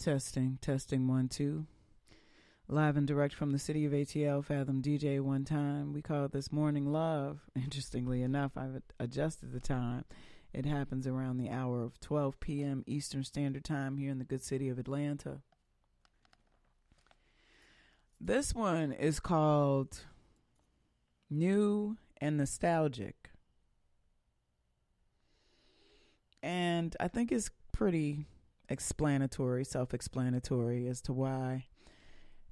Testing 1 2. Live and direct from the city of ATL, Fathom DJ one time. We call this Morning Love. Interestingly enough, I've adjusted the time. It happens around the hour of 12 p.m. Eastern Standard Time here in the good city of Atlanta. This one is called New and Nostalgic. And I think it's pretty self-explanatory as to why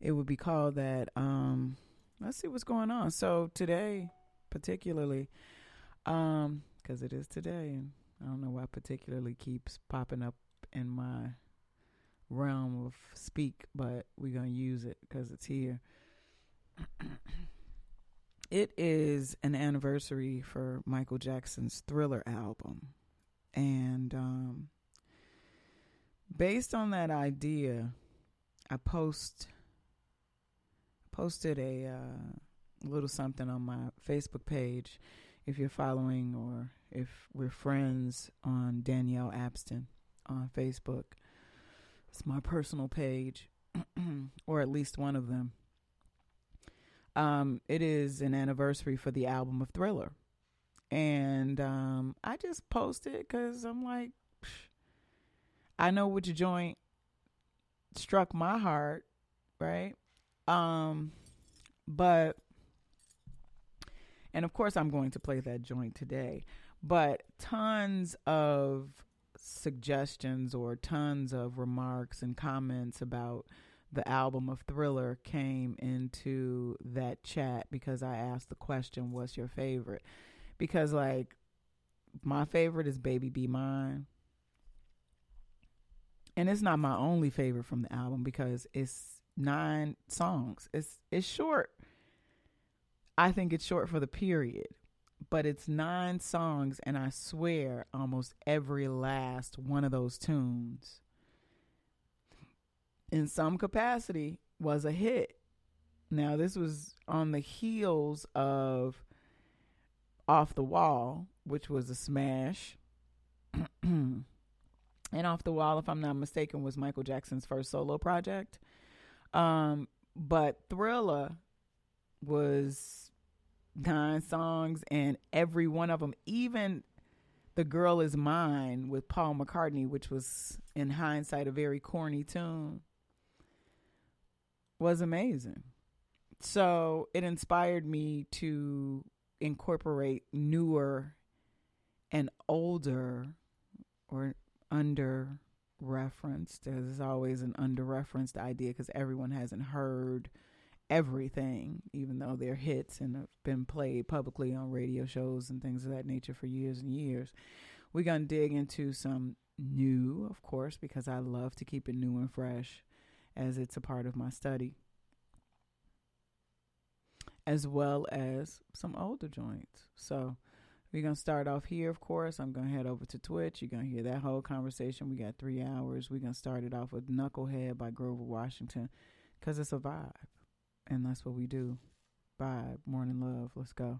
it would be called that. Let's see what's going on. So today, particularly, because it is today, and I don't know why particularly keeps popping up in my realm of speak, but we're going to use it because it's here. It is an anniversary for Michael Jackson's Thriller album. And based on that idea, I posted a little something on my Facebook page. If you're following or if we're friends on Danielle Abston on Facebook, it's my personal page, or at least one of them. It is an anniversary for the album of Thriller. And I just posted because I'm like, I know which joint struck my heart, right? But, and of course I'm going to play that joint today, but tons of suggestions or tons of remarks and comments about the album of Thriller came into that chat because I asked the question, what's your favorite? Because like my favorite is Baby Be Mine. And it's not my only favorite from the album because it's 9 songs. It's short. I think it's short for the period, but it's 9 songs, and I swear almost every last one of those tunes in some capacity was a hit. Now, this was on the heels of Off the Wall, which was a smash. And Off the Wall, if I'm not mistaken, was Michael Jackson's first solo project. But Thriller was 9 songs, and every one of them, even The Girl Is Mine with Paul McCartney, which was in hindsight a very corny tune, was amazing. So it inspired me to incorporate newer and older or under-referenced. There's always an under-referenced idea because everyone hasn't heard everything, even though they're hits and have been played publicly on radio shows and things of that nature for years and years. We're going to dig into some new, of course, because I love to keep it new and fresh as it's a part of my study, as well as some older joints. So we're going to start off here, of course. I'm going to head over to Twitch. You're going to hear that whole conversation. We got 3 hours. We're going to start it off with Knucklehead by Grover Washington because it's a vibe. And that's what we do. Vibe, morning love. Let's go.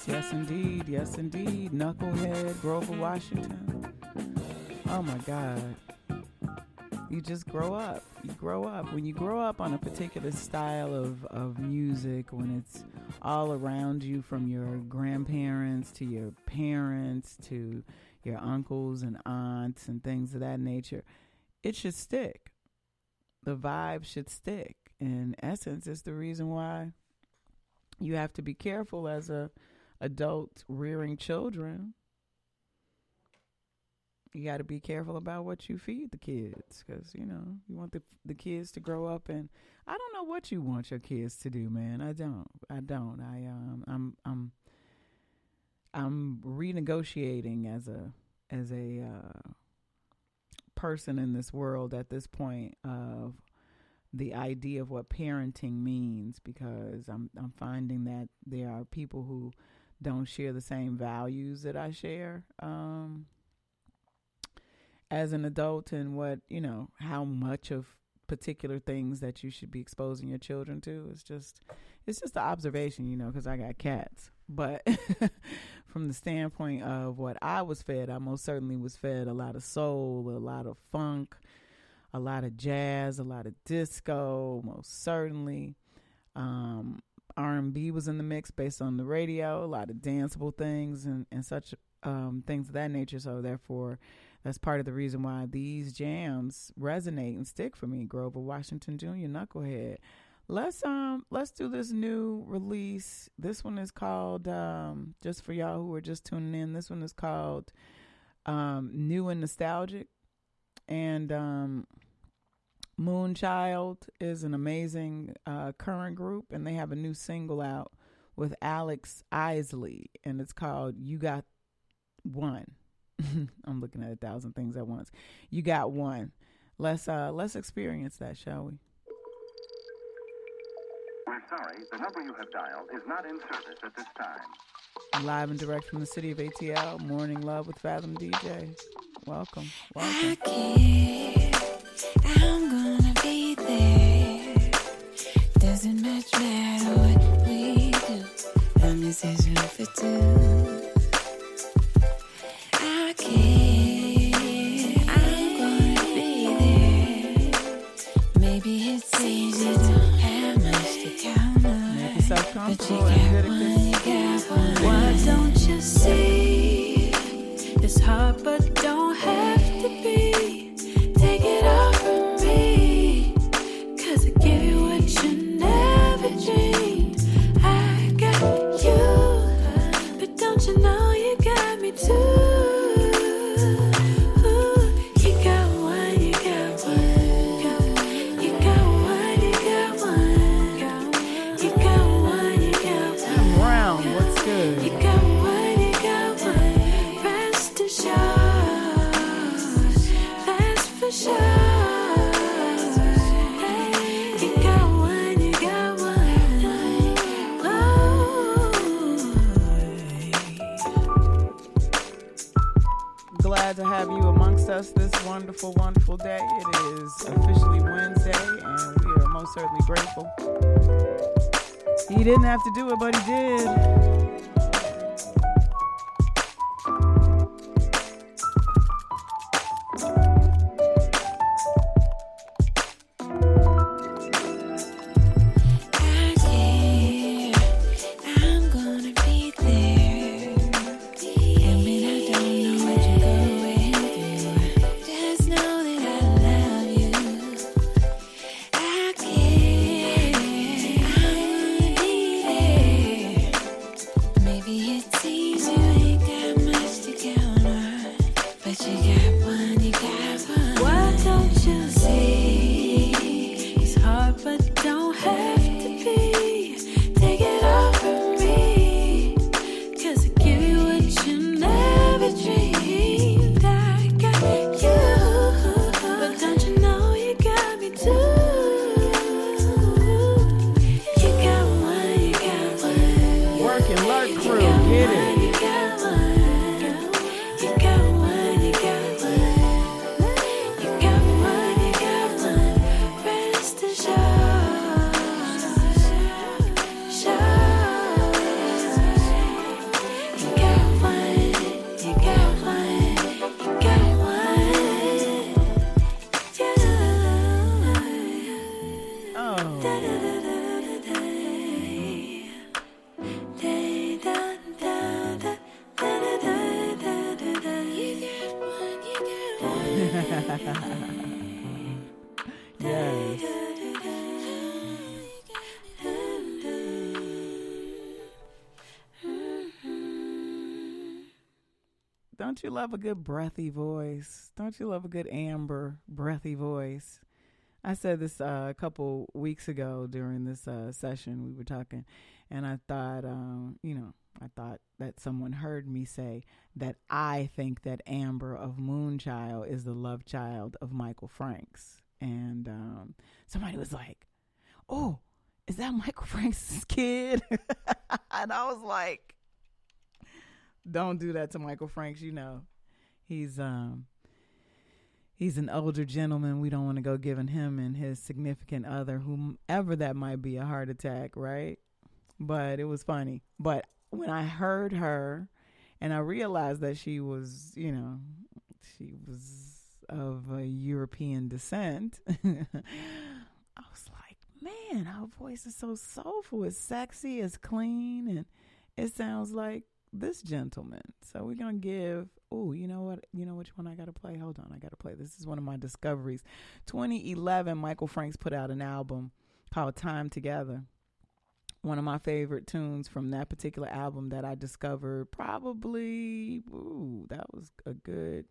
Yes, indeed. Yes, indeed. Knucklehead, Grover Washington. Oh my God. You just grow up. You grow up. When you grow up on a particular style of music, when it's all around you from your grandparents to your parents to your uncles and aunts and things of that nature, it should stick. The vibe should stick. In essence, it's the reason why you have to be careful as a adult rearing children. You got to be careful about what you feed the kids, because you want the kids to grow up, and I don't know what you want your kids to do, man. I don't. I'm renegotiating as a person in this world at this point of the idea of what parenting means, because I'm finding that there are people who don't share the same values that I share as an adult, and what how much of particular things that you should be exposing your children to. It's just the observation, because I got cats. But from the standpoint of what I was fed, I most certainly was fed a lot of soul, a lot of funk, a lot of jazz, a lot of disco, most certainly. R&B was in the mix based on the radio, a lot of danceable things and such things of that nature. So therefore, that's part of the reason why these jams resonate and stick for me. Grover Washington Jr., Knucklehead, Let's do this new release. This one is called just for y'all who are just tuning in. This one is called New and Nostalgic, and Moonchild is an amazing current group, and they have a new single out with Alex Isley, and it's called You Got One. I'm looking at 1,000 things at once. You Got One. Let's experience that, shall we? We're sorry, the number you have dialed is not in service at this time. Live and direct from the city of ATL, Morning Love with Fathom DJ. Welcome. I care, I'm gonna be there. Doesn't much matter what we do, long as there's room for two. I care, I'm gonna be there. Maybe it seems you don't have much to count on, Make yourself but comfortable and you got one. Why don't you see? It's hard, but don't have to be. Take it off from me, 'cause I give you what you never dreamed. I got you, but don't you know you got me too? You got one, you got one. You got one, you got one. You got one, you got one. I'm round. What's good? You got one, you got one. Rest assured, that's for sure. You got one, you got one. Glad to have you amongst us this wonderful, wonderful day. It is officially Wednesday, and we are most certainly grateful. He didn't have to do it, but he did. I care, I'm gonna be there. And when I don't know what you're going through, just know that I love you. I care, I'm gonna be there. Maybe it seems you ain't got much to count on, but you got one, you got one. Why don't you see? It's hard, but don't have to be. Take it off from me, 'cause I give you what you never dreamed. I got you, but don't you know you got me too? You got one, you got one. Work and Lurk crew, get it. You got one, you got one, you got one. You got one, you got one. Rest assured, you got one, you got one, you got one. Oh, yes. Don't you love a good breathy voice? Don't you love a good amber breathy voice? I said this a couple weeks ago during this session we were talking, and I thought, I thought that someone heard me say that I think that Amber of Moonchild is the love child of Michael Franks, and somebody was like, "Oh, is that Michael Franks' kid?" And I was like, "Don't do that to Michael Franks. You know, he's an older gentleman. We don't want to go giving him and his significant other, whomever that might be, a heart attack, right?" But it was funny. But when I heard her and I realized that she was of a European descent, I was like, man, her voice is so soulful. It's sexy, it's clean, and it sounds like this gentleman. So we're going to give, you know what? You know which one I got to play? Hold on, I got to play. This is one of my discoveries. 2011, Michael Franks put out an album called Time Together. One of my favorite tunes from that particular album that I discovered probably, that was a good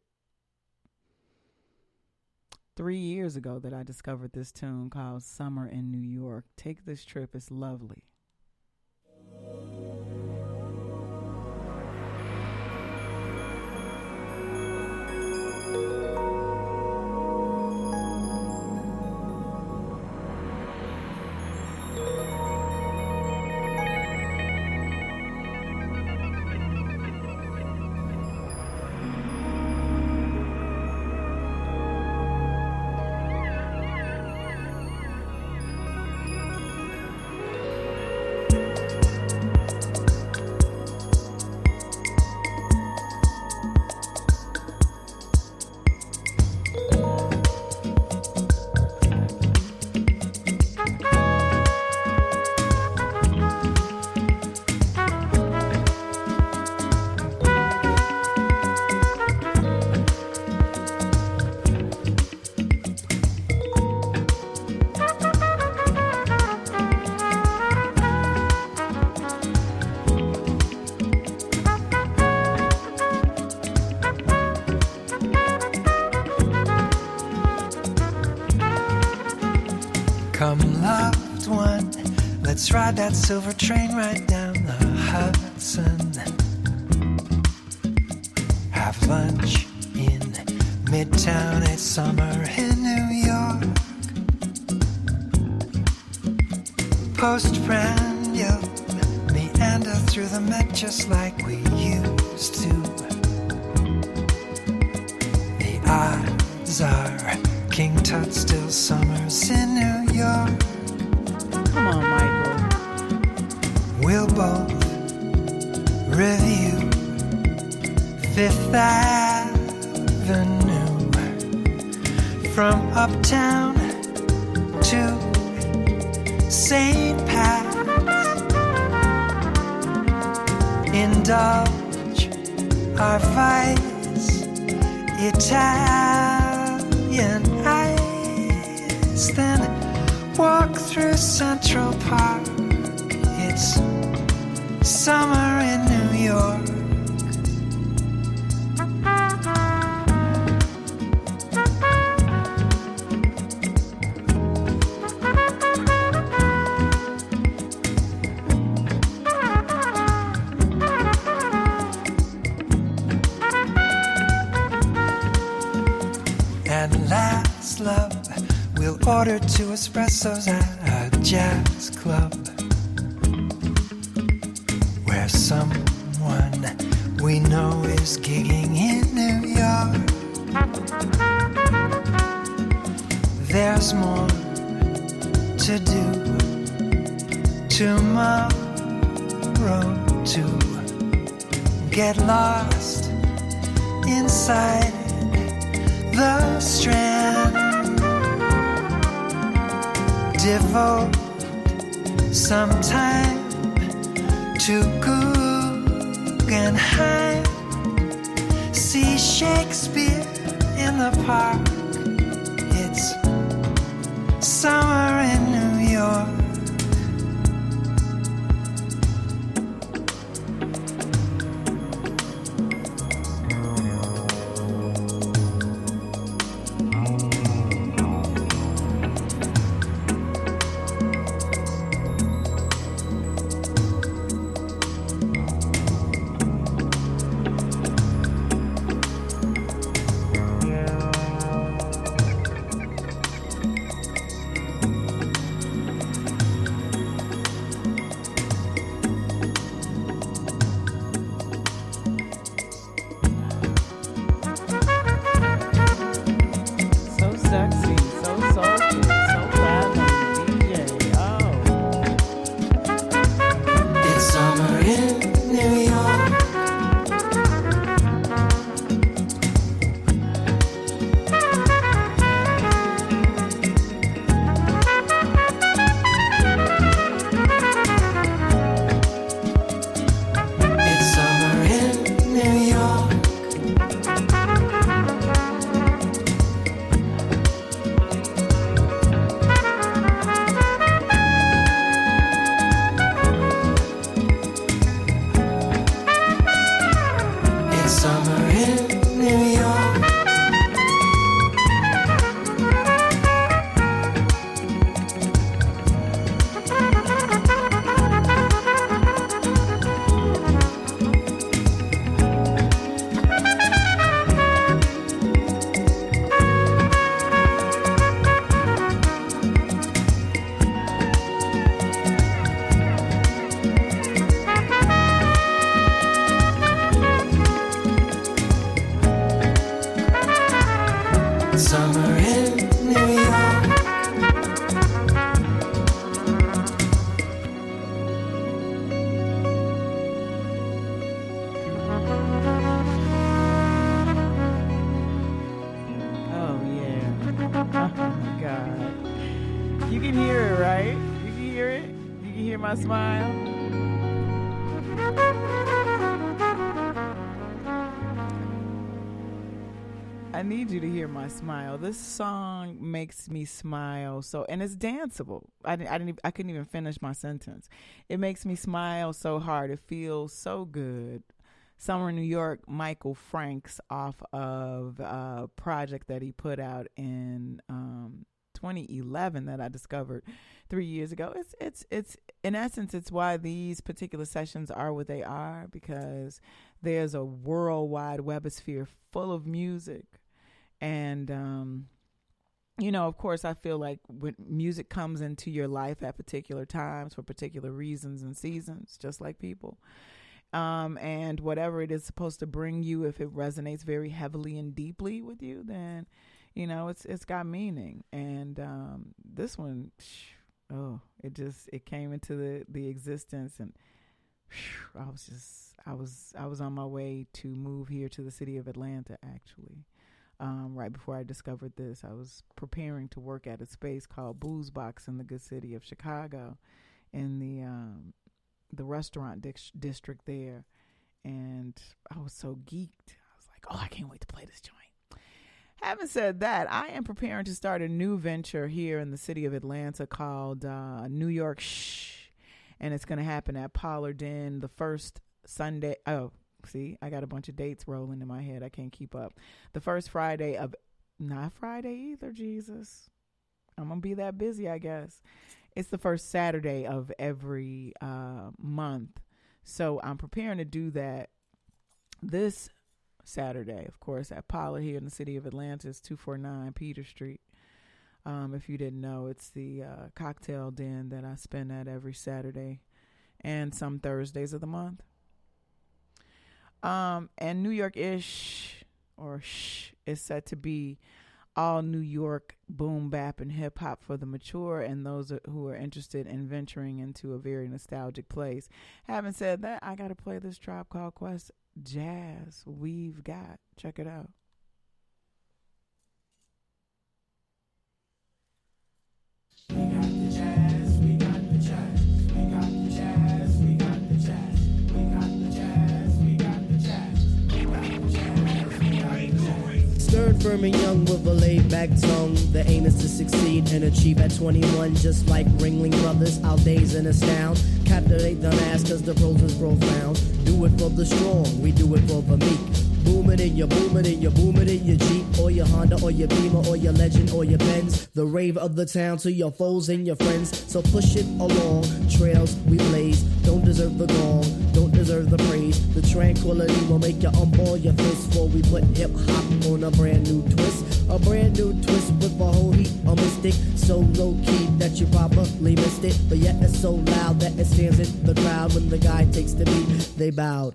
3 years ago that I discovered this tune called Summer in New York. Take this trip, it's lovely. Come, loved one, let's ride that silver train right down the Hudson. Have lunch in Midtown, it's summer in New York. Postprandial, meander through the Met just like we used to. The odds are King Tut still summers in New York. Come on, Michael. We'll both review Fifth Avenue from uptown to St. Pat's. Indulge our vice, Italian ice, then walk through Central Park. It's summer in New York. And last, love, we'll order 2 espressos at a jazz club where someone we know is gigging in New York. There's more to do tomorrow to get lost inside the Strand. Devote some time to Guggenheim. See Shakespeare in the park. It's summer in New York. Summer in New York. Oh yeah. Oh my God. You can hear it, right? You can hear it? You can hear my smile? I need you to hear my smile. This song makes me smile so, and it's danceable. I couldn't even finish my sentence. It makes me smile so hard. It feels so good. Summer in New York, Michael Franks, off of a project that he put out in 2011 that I discovered 3 years ago. It's in essence, it's why these particular sessions are what they are, because there's a worldwide webosphere full of music. And, you know, of course, I feel like when music comes into your life at particular times for particular reasons and seasons, just like people. And whatever it is supposed to bring you, if it resonates very heavily and deeply with you, then, you know, it's got meaning. And this one, it came into the existence, and I was on my way to move here to the city of Atlanta, actually. Right before I discovered this, I was preparing to work at a space called Booze Box in the good city of Chicago, in the restaurant district there, and I was so geeked. I was like, oh, I can't wait to play this joint. Having said that, I am preparing to start a new venture here in the city of Atlanta called New York Shh, and it's going to happen at Pollard Inn the first Sunday. Oh, see, I got a bunch of dates rolling in my head. I can't keep up. The first Friday of, not Friday either, Jesus. I'm going to be that busy, I guess. It's the first Saturday of every month. So I'm preparing to do that this Saturday, of course, at Pollard here in the city of Atlanta. It's 249 Peter Street. If you didn't know, it's the cocktail den that I spend at every Saturday and some Thursdays of the month. And New York-ish, or shh, is set to be all New York boom bap and hip hop for the mature and those who are interested in venturing into a very nostalgic place. Having said that, I got to play this Tribe Called Quest jazz we've got. Check it out. We got the jazz, we got the jazz, we got the jazz, we got the jazz, we got the jazz, we got the jazz, we got the jazz, we got the jazz. Stern, firm, and young with a laid-back tongue. The aim is to succeed and achieve at 21. Just like Ringling Brothers, our days in astound. Captivate the mass cause the prose is profound. Do it for the strong, we do it for the meek. Boom it in your Jeep, or your Honda, or your Beamer, or your Legend, or your Benz. The rave of the town to your foes and your friends. So push it along, trails we blaze. Don't deserve the gong, don't deserve the praise. The tranquility will make you unball your fists before we put hip-hop on a brand new twist. A brand new twist with a whole heap of mystic. So low-key that you probably missed it, but yet it's so loud that it stands in the crowd. When the guy takes the beat, they bowed.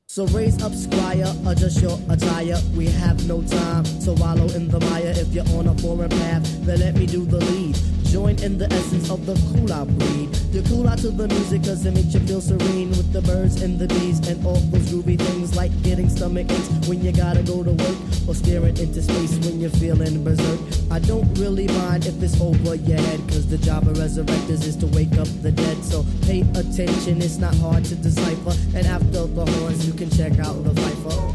So raise up, squire, adjust your attire. We have no time to wallow in the mire. If you're on a foreign path, then let me do the lead. Join in the essence of the cool out breed. You cool out to the music cause it makes you feel serene. With the birds and the bees and all those groovy things, like getting stomach aches when you gotta go to work, or staring into space when you're feeling berserk. I don't really mind if it's over your head, cause the job of resurrectors is to wake up the dead. So pay attention, it's not hard to decipher. And after the horns you can check out the Viper.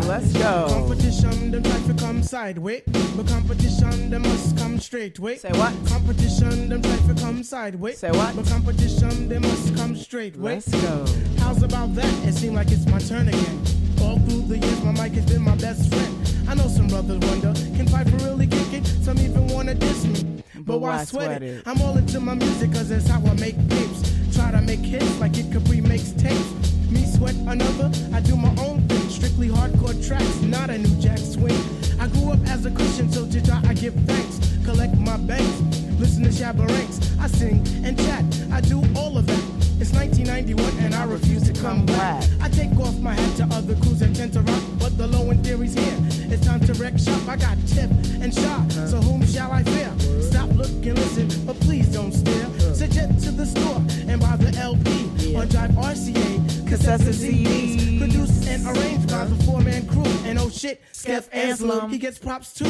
Let's go. Competition, them try to come sideways, but competition, them must come straight way. Say what? Competition, them try to come sideways. Say what? But competition, they must come straight way. Let's go. How's about that? It seems like it's my turn again. All through the years, my mic has been my best friend. I know some brothers wonder, can Piper really kick it? Some even wanna diss me, but why sweat it? I'm all into my music cause it's how I make tapes. Try to make hits like it Capri makes tapes. Me sweat another, I do my own thing. Strictly hardcore tracks, not a new jack swing. I grew up as a Christian, so to God I give thanks. Collect my banks, listen to Shabba Ranks. I sing and chat, I do all of that. It's 1991 and I refuse to come back. I take off my hat to other crews that tend to rock, but the low end theory's here. It's time to wreck shop. I got tip and shot, so whom shall I fear? Stop, look, and listen, but please don't stare. Suggest to the store and buy the LP on Drive RCA, cassettes and CDs, produced and arranged by the four-man crew. And oh shit, Skeff Anselm, he gets props too.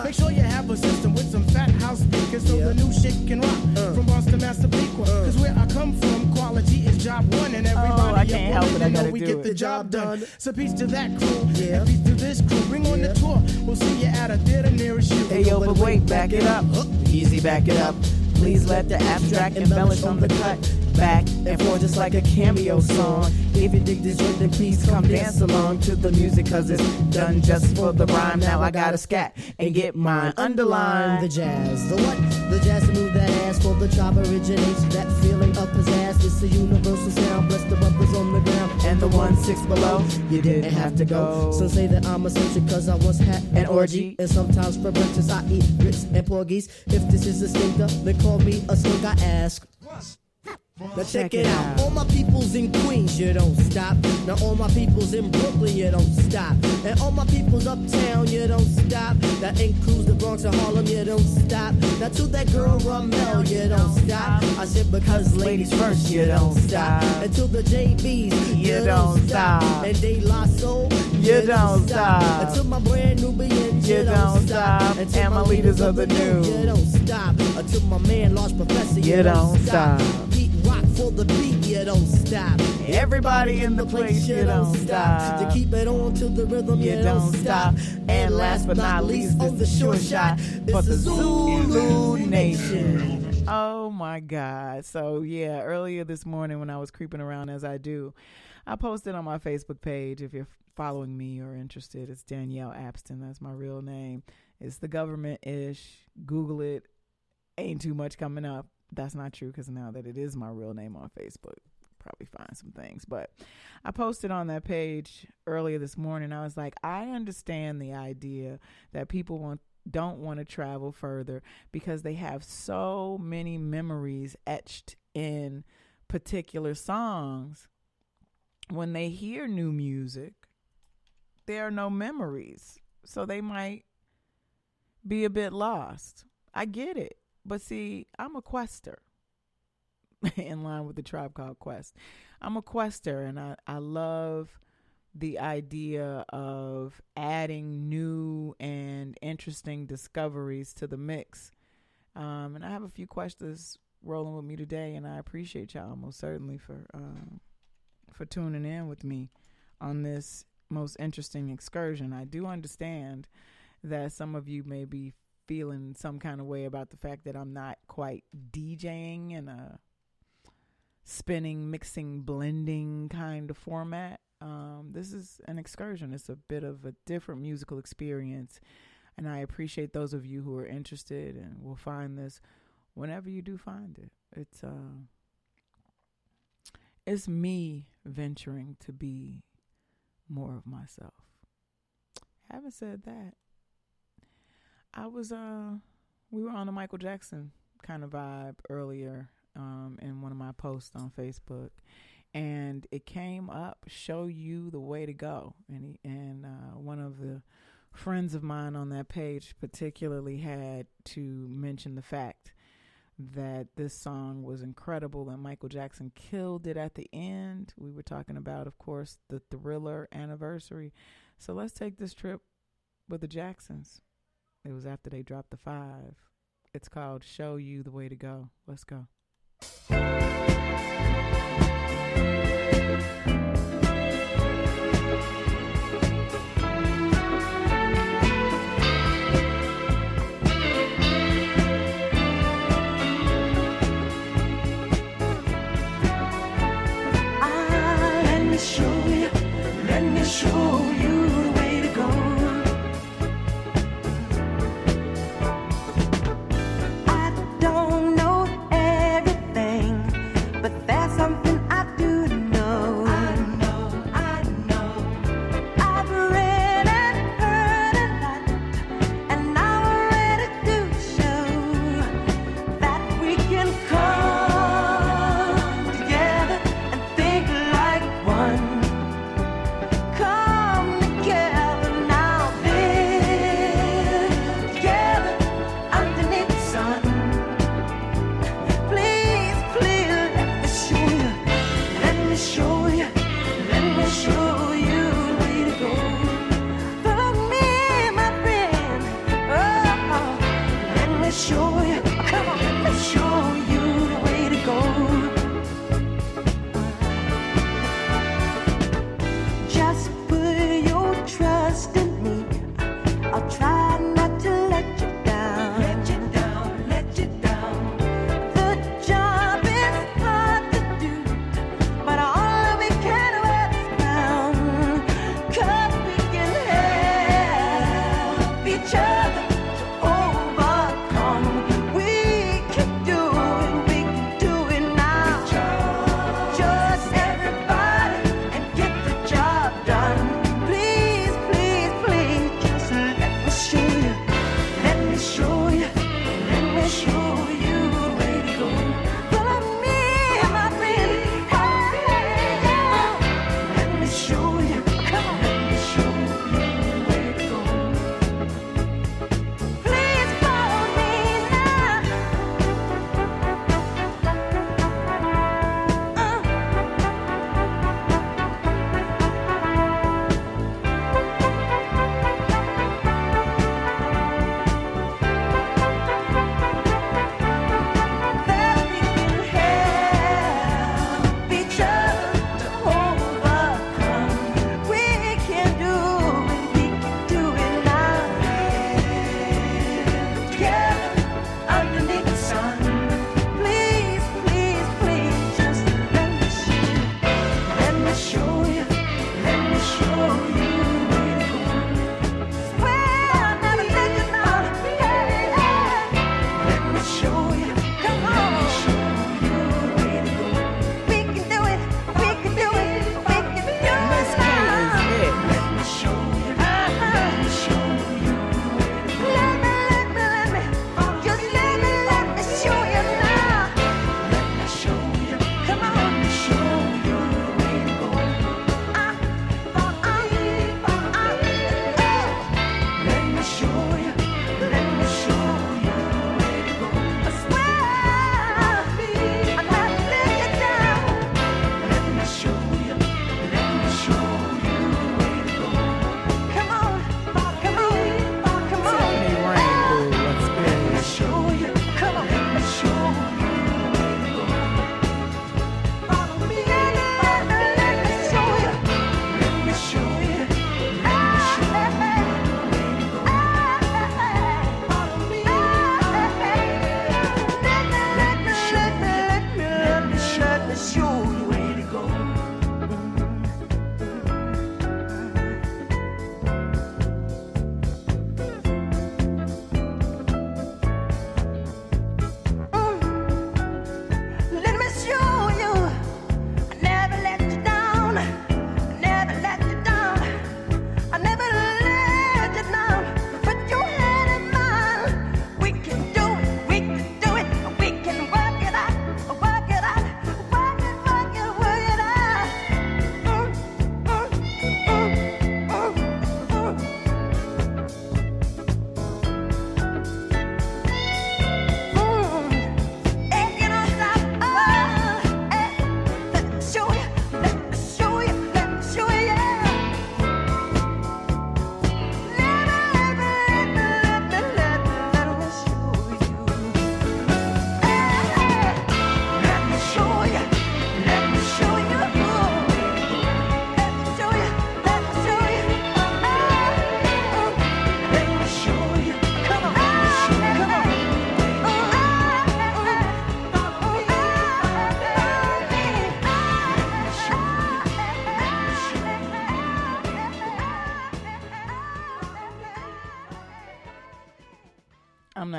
Make sure you have a system with some fat house speakers so the new shit can rock. From Boston Master Pequa, cause where I come from, quality is job one, and everybody I can't help it, I gotta we do get it. the job done. So peace to that crew, and peace to this crew. Bring on the tour, we'll see you at a theater nearest you. Hey yo, but wait, back it up. Easy, back it up. Please let the abstract embellish on the cut. Back and forth just like a cameo song. If you dig this joint, then please come dance along to the music, cause it's done just for the rhyme. Now I gotta scat and get mine underlined. The jazz, the what? The jazz to move that ass for the tribe originates. That feeling up his ass, it's a universal sound. Bless the brothers on the ground And the 1-6 below, you didn't have to go. Some say that I'm eccentric cause I once had an orgy. And sometimes for breakfast I eat grits and porgies. If this is a stinker, then call me a skunk, I ask. Now check it out. All my peoples in Queens, you don't stop. Now all my peoples in Brooklyn, you don't stop. And all my peoples uptown, you don't stop. That includes the Bronx and Harlem, you don't stop. Now to that girl Ramel, you don't stop. I said because ladies first, you don't stop. And to the JBs, You don't stop. And De La Soul, You don't stop. And to my brand Nubians, You don't stop. And to And my leaders of the new, you don't stop. Until my man Large Professor, You don't stop. Beat rock for the beat, you don't stop. Everybody in the place, you don't stop. To keep it on to the rhythm, You don't stop. And last but not least, on the short shot, for it's the the Zulu Nation. Oh my God. So yeah, earlier this morning when I was creeping around as I do, I posted on my Facebook page. If you're following me or interested, it's Danielle Abston. That's my real name. It's the government-ish. Google it. Ain't too much coming up. That's not true, because now that it is my real name on Facebook, probably find some things. But I posted on that page earlier this morning. I was like, I understand the idea that people don't want to travel further because they have so many memories etched in particular songs. When they hear new music, there are no memories, so they might be a bit lost. I get it. But see, I'm a quester in line with the Tribe Called Quest. I'm a quester, and I love the idea of adding new and interesting discoveries to the mix. And I have a few questers rolling with me today, and I appreciate y'all most certainly for tuning in with me on this most interesting excursion. I do understand that some of you may be feeling some kind of way about the fact that I'm not quite DJing in a spinning, mixing, blending kind of format. This is an excursion. It's a bit of a different musical experience, and I appreciate those of you who are interested and will find this whenever you do find it. It's me venturing to be more of myself. Having said that, we were on a Michael Jackson kind of vibe earlier in one of my posts on Facebook, and it came up, show you the way to go. And one of the friends of mine on that page particularly had to mention the fact that this song was incredible and Michael Jackson killed it at the end. We were talking about, of course, the Thriller anniversary. So let's take this trip with the Jacksons. It was after they dropped the 5. It's called Show You the Way to Go. Let's go. Let me show you the way to go. I don't know everything, but that's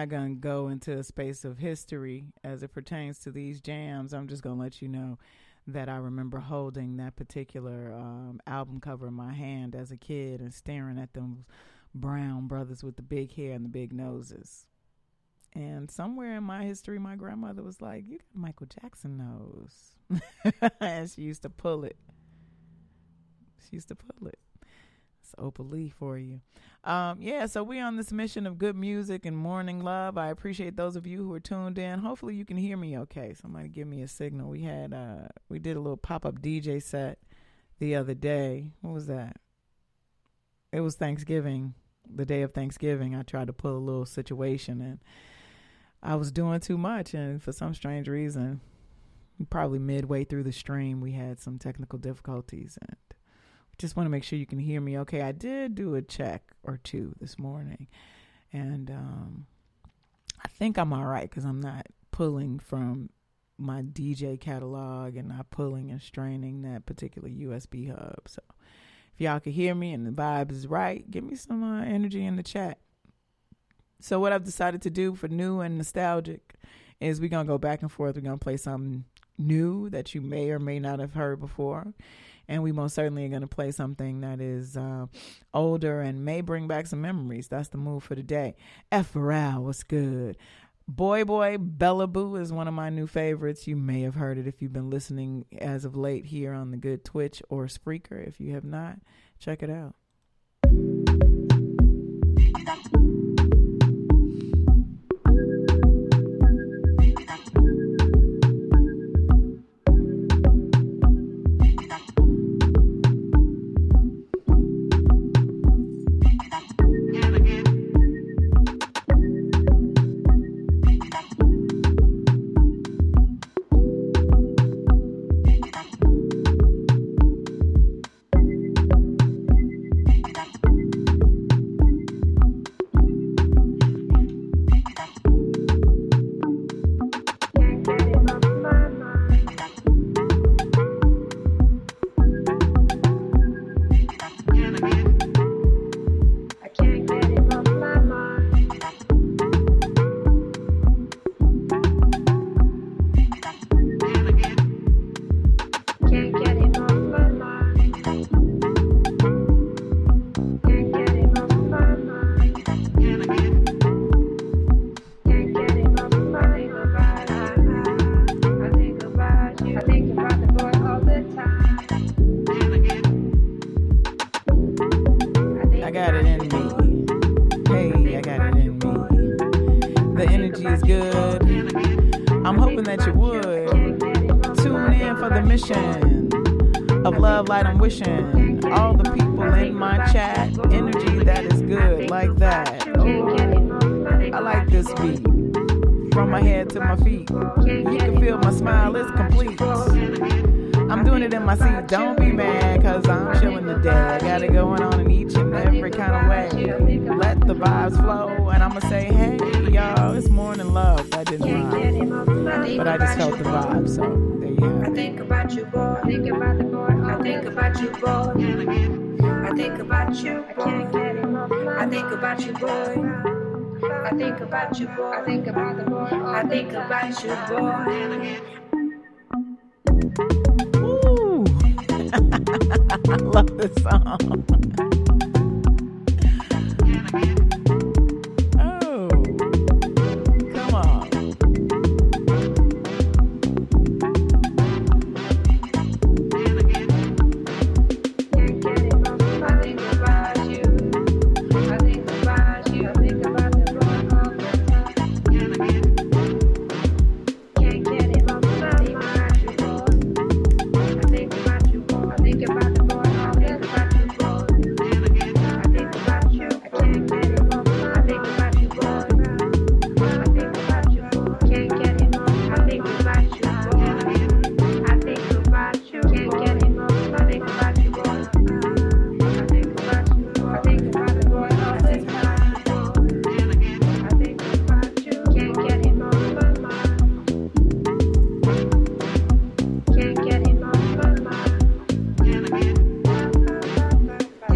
not going to go into a space of history as it pertains to these jams. I'm just going to let you know that I remember holding that particular album cover in my hand as a kid and staring at them brown brothers with the big hair and the big noses. And somewhere in my history, my grandmother was like, you got Michael Jackson nose. And she used to pull it. It's Opal Lee for you. So we on this mission of good music and morning love. I appreciate those of you who are tuned in. Hopefully you can hear me okay. Somebody give me a signal. We did a little pop-up DJ set the other day. What was that? It was Thanksgiving, the day of Thanksgiving. I tried to pull a little situation and I was doing too much, and for some strange reason, probably midway through the stream, we had some technical difficulties, and just want to make sure you can hear me okay. I did do a check or two this morning, and I think I'm all right because I'm not pulling from my DJ catalog and not pulling and straining that particular USB hub. So if y'all can hear me and the vibe is right, give me some energy in the chat. So what I've decided to do for new and nostalgic is we're going to go back and forth. We're going to play something new that you may or may not have heard before. And we most certainly are going to play something that is older and may bring back some memories. That's the move for today. F-Pharrell, what's good? Boy Bella Boo is one of my new favorites. You may have heard it if you've been listening as of late here on the good Twitch or Spreaker. If you have not, check it out. All the people in my chat, energy that is good, like that. Oh, I like this beat. From my head to my feet, you can feel my smile is complete. I'm doing it in my seat, don't be mad, cause I'm chilling today. I got it going on in each and every kind of way. Let the vibes flow, and I'ma say, hey, y'all, it's morning love. I didn't lie, but I just felt the vibe, so there you have it. I think about you, boy. Think about the boy. I think about you, boy. I think about you, boy. I think about you, boy. I think about you, boy. I think about the boy. I think about you, boy. Ooh. I love this song. Oh, come on.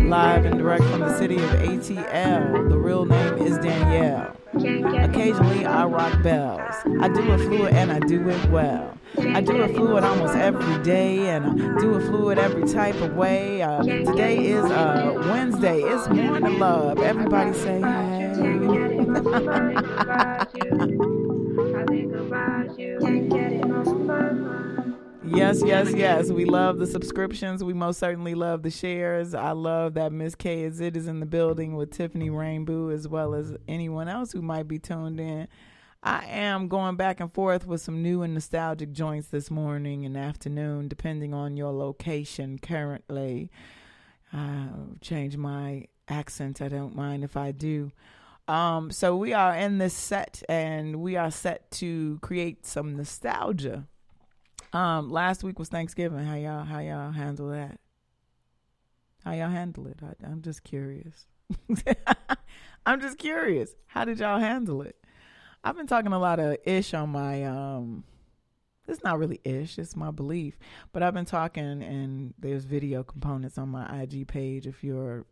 Live and direct from the city of ATL. The real name is Danielle. Occasionally I rock bells. I do it fluid and I do it well. I do it fluid almost every day, and I do it fluid every type of way. Today is Wednesday. It's morning love. Everybody say hey. Yes, yes, yes. We love the subscriptions. We most certainly love the shares. I love that Miss K is in the building with Tiffany Rainbow, as well as anyone else who might be tuned in. I am going back and forth with some new and nostalgic joints this morning and afternoon, depending on your location currently. Change my accent. I don't mind if I do. So we are in this set, and we are set to create some nostalgia. Last week was Thanksgiving. How y'all handle that? How y'all handle it? I'm just curious. I'm just curious. How did y'all handle it? I've been talking a lot of ish on my, it's not really ish, it's my belief, but I've been talking, and there's video components on my IG page. If you're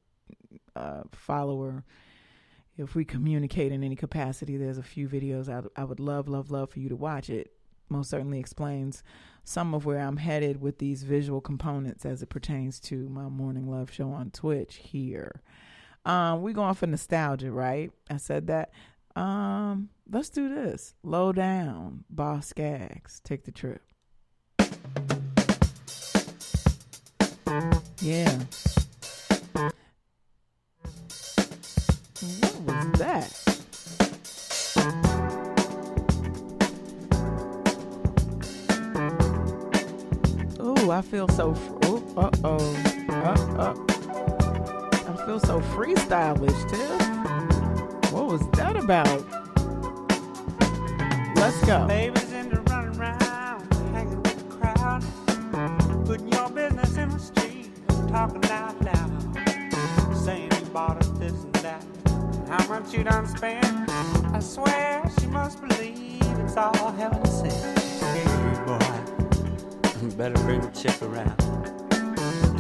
a follower, if we communicate in any capacity, there's a few videos I would love for you to watch. It most certainly explains some of where I'm headed with these visual components as it pertains to my Morning Love show on Twitch here. We're going for nostalgia, right? I said that. Let's do this. Low Down, Boss Skaggs, Take the Trip. Yeah. What was that? Ooh, I feel so. I feel so freestylish, Tiff. What was that about? Let's go. Babies in the running around, hanging with the crowd, putting your business in the street, talking out loud, saying you bought us this and that, and how much you done spent. I swear she must believe it's all heaven sent. Hey boy, better bring the chick around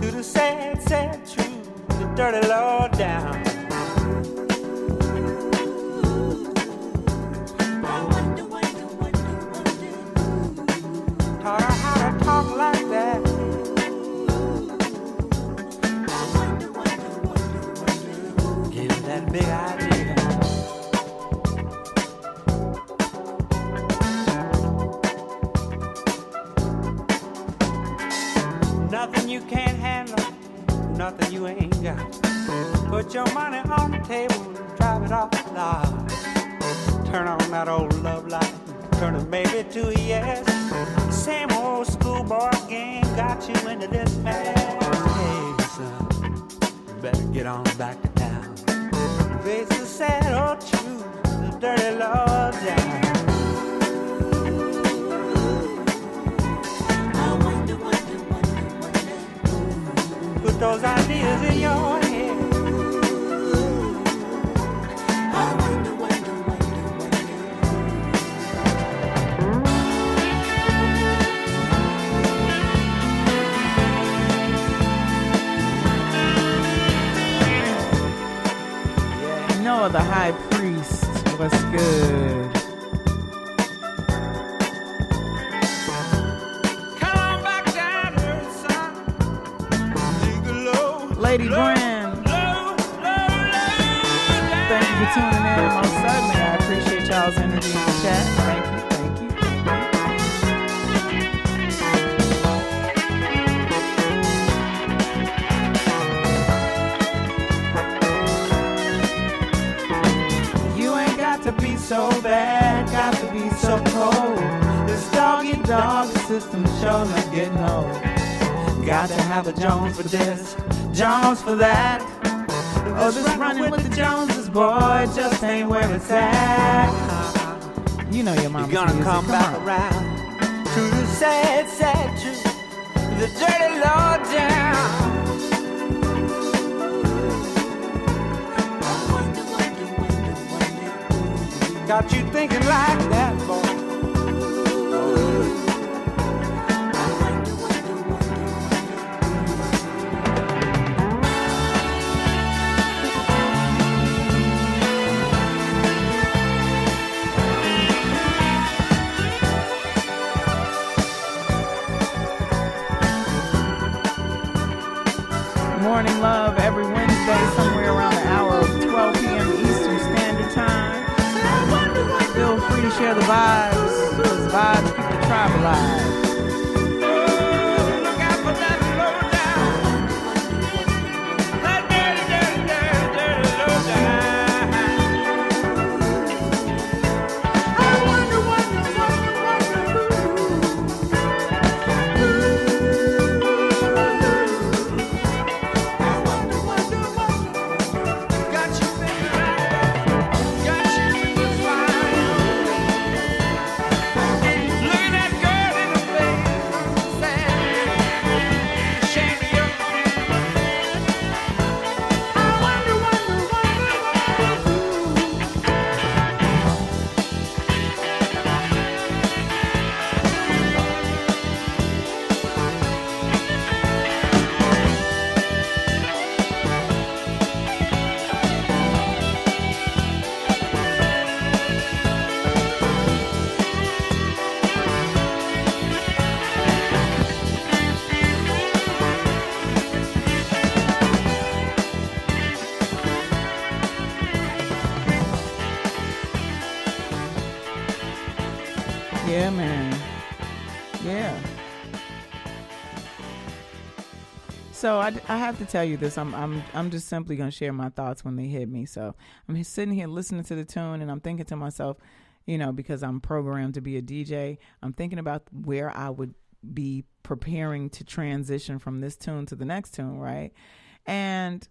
to the sad, sad truth, the dirty low down. Taught her how to talk like that. Gave her that big idea. Nothing you can't handle, nothing you ain't got. Put your money on the table and drive it off the lot. Turn on that old love light, turn a maybe to a yes. Same old schoolboy game got you into this mess. Hey, son, you better get on back to town. Face the sad old truth, the dirty low down. Put those ideas in your head. The high priest, what's good? Come on back down to earth, son. Take a low, Lady Brand. Thank you for tuning in. Most certainly, I appreciate y'all's energy in the chat. Thank you. So bad, got to be so cold. This dog system sure not getting old. Got to have a Jones for this, Jones for that. Oh, this running with the Joneses, boy, just ain't where it's at. You know your mama's You're gonna music. come back around to the sad, sad truth, the dirty low down. Got you thinking like that, boy. Morning Love every Wednesday, somewhere around the hour of 12 p.m. Eastern Standard Time. Feel free to share the vibes, because vibes keep the tribe alive. Yeah, man. Yeah. So I have to tell you this. I'm just simply gonna share my thoughts when they hit me. So I'm sitting here listening to the tune, and I'm thinking to myself, you know, because I'm programmed to be a DJ, I'm thinking about where I would be preparing to transition from this tune to the next tune, right? And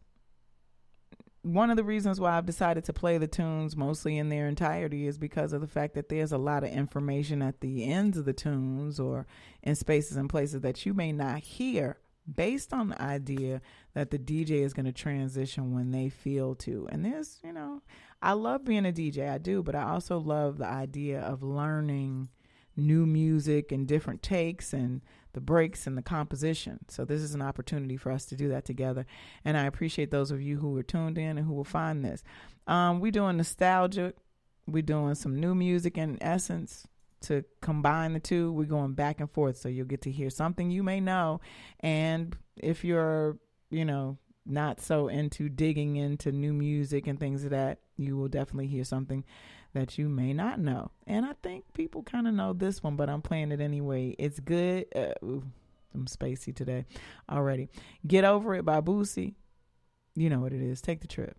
one of the reasons why I've decided to play the tunes mostly in their entirety is because of the fact that there's a lot of information at the ends of the tunes or in spaces and places that you may not hear, based on the idea that the DJ is going to transition when they feel to. And there's, you know, I love being a DJ, I do, but I also love the idea of learning new music and different takes and the breaks and the composition. So this is an opportunity for us to do that together. And I appreciate those of you who are tuned in and who will find this. We're doing nostalgic. We're doing some new music in essence to combine the two. We're going back and forth. So you'll get to hear something you may know. And if you're, you know, not so into digging into new music and things of that, you will definitely hear something that you may not know. And I think people kind of know this one, but I'm playing it anyway. It's good. I'm spacey today already. Get Over It by Boosie. You know what it is. Take the trip.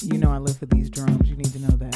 You know I live for these drums. You need to know that.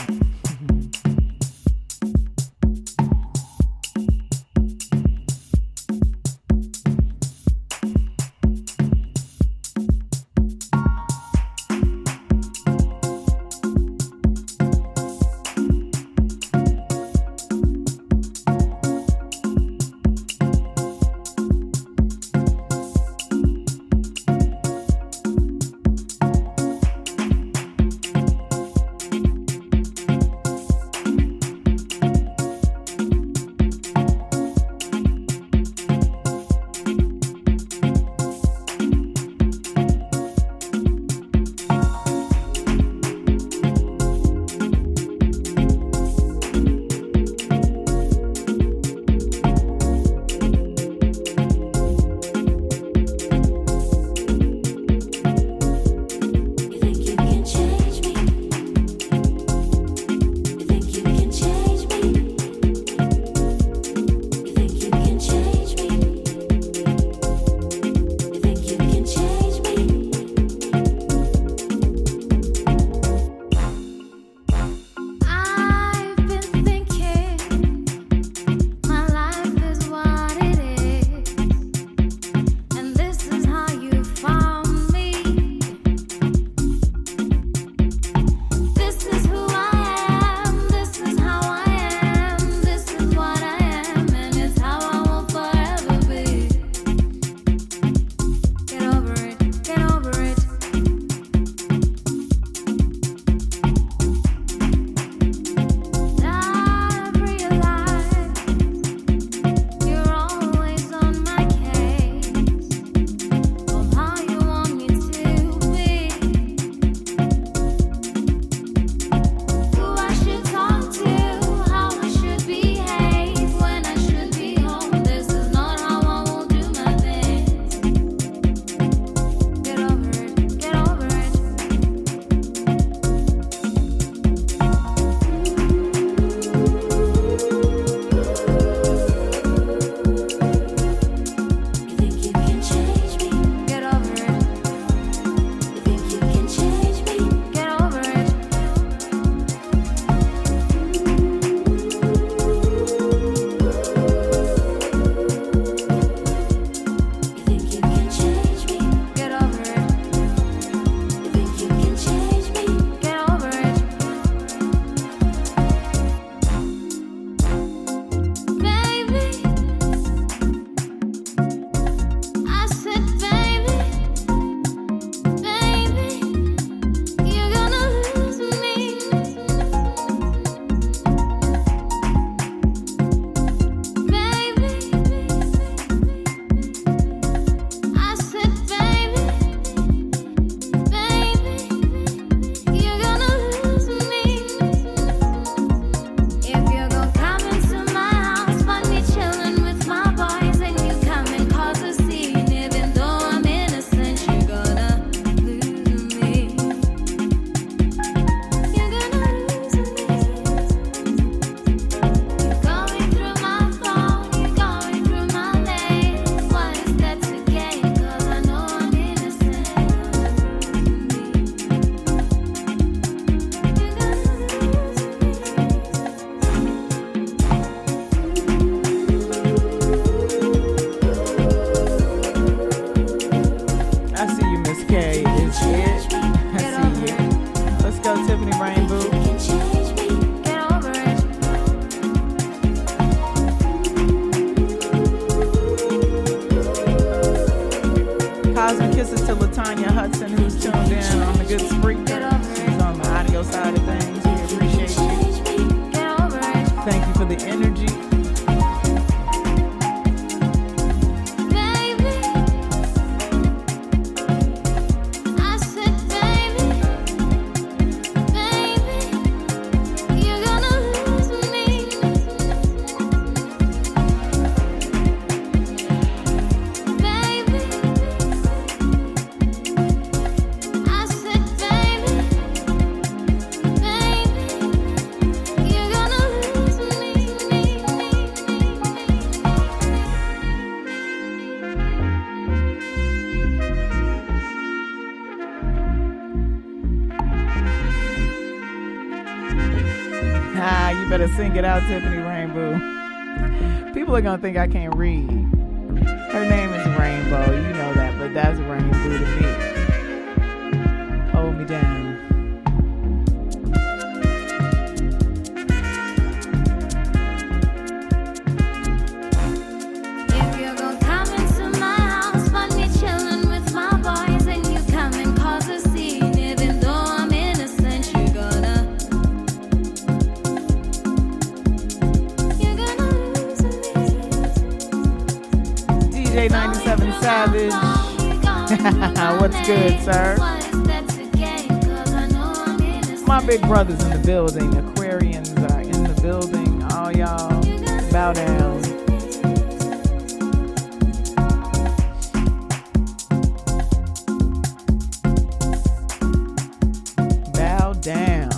Kisses to Latanya Hudson, who's tuned in on the good Spreaker. She's on the audio side of things. We appreciate you. Thank you for the energy. You better sing it out, Tiffany Rainbow. People are gonna think I can't read. Her name is Rainbow, you know that, but that's Rainbow to me. Hold me down. Savage. What's good, sir? My big brothers in the building. Aquarians are in the building. All y'all bow down. Bow down.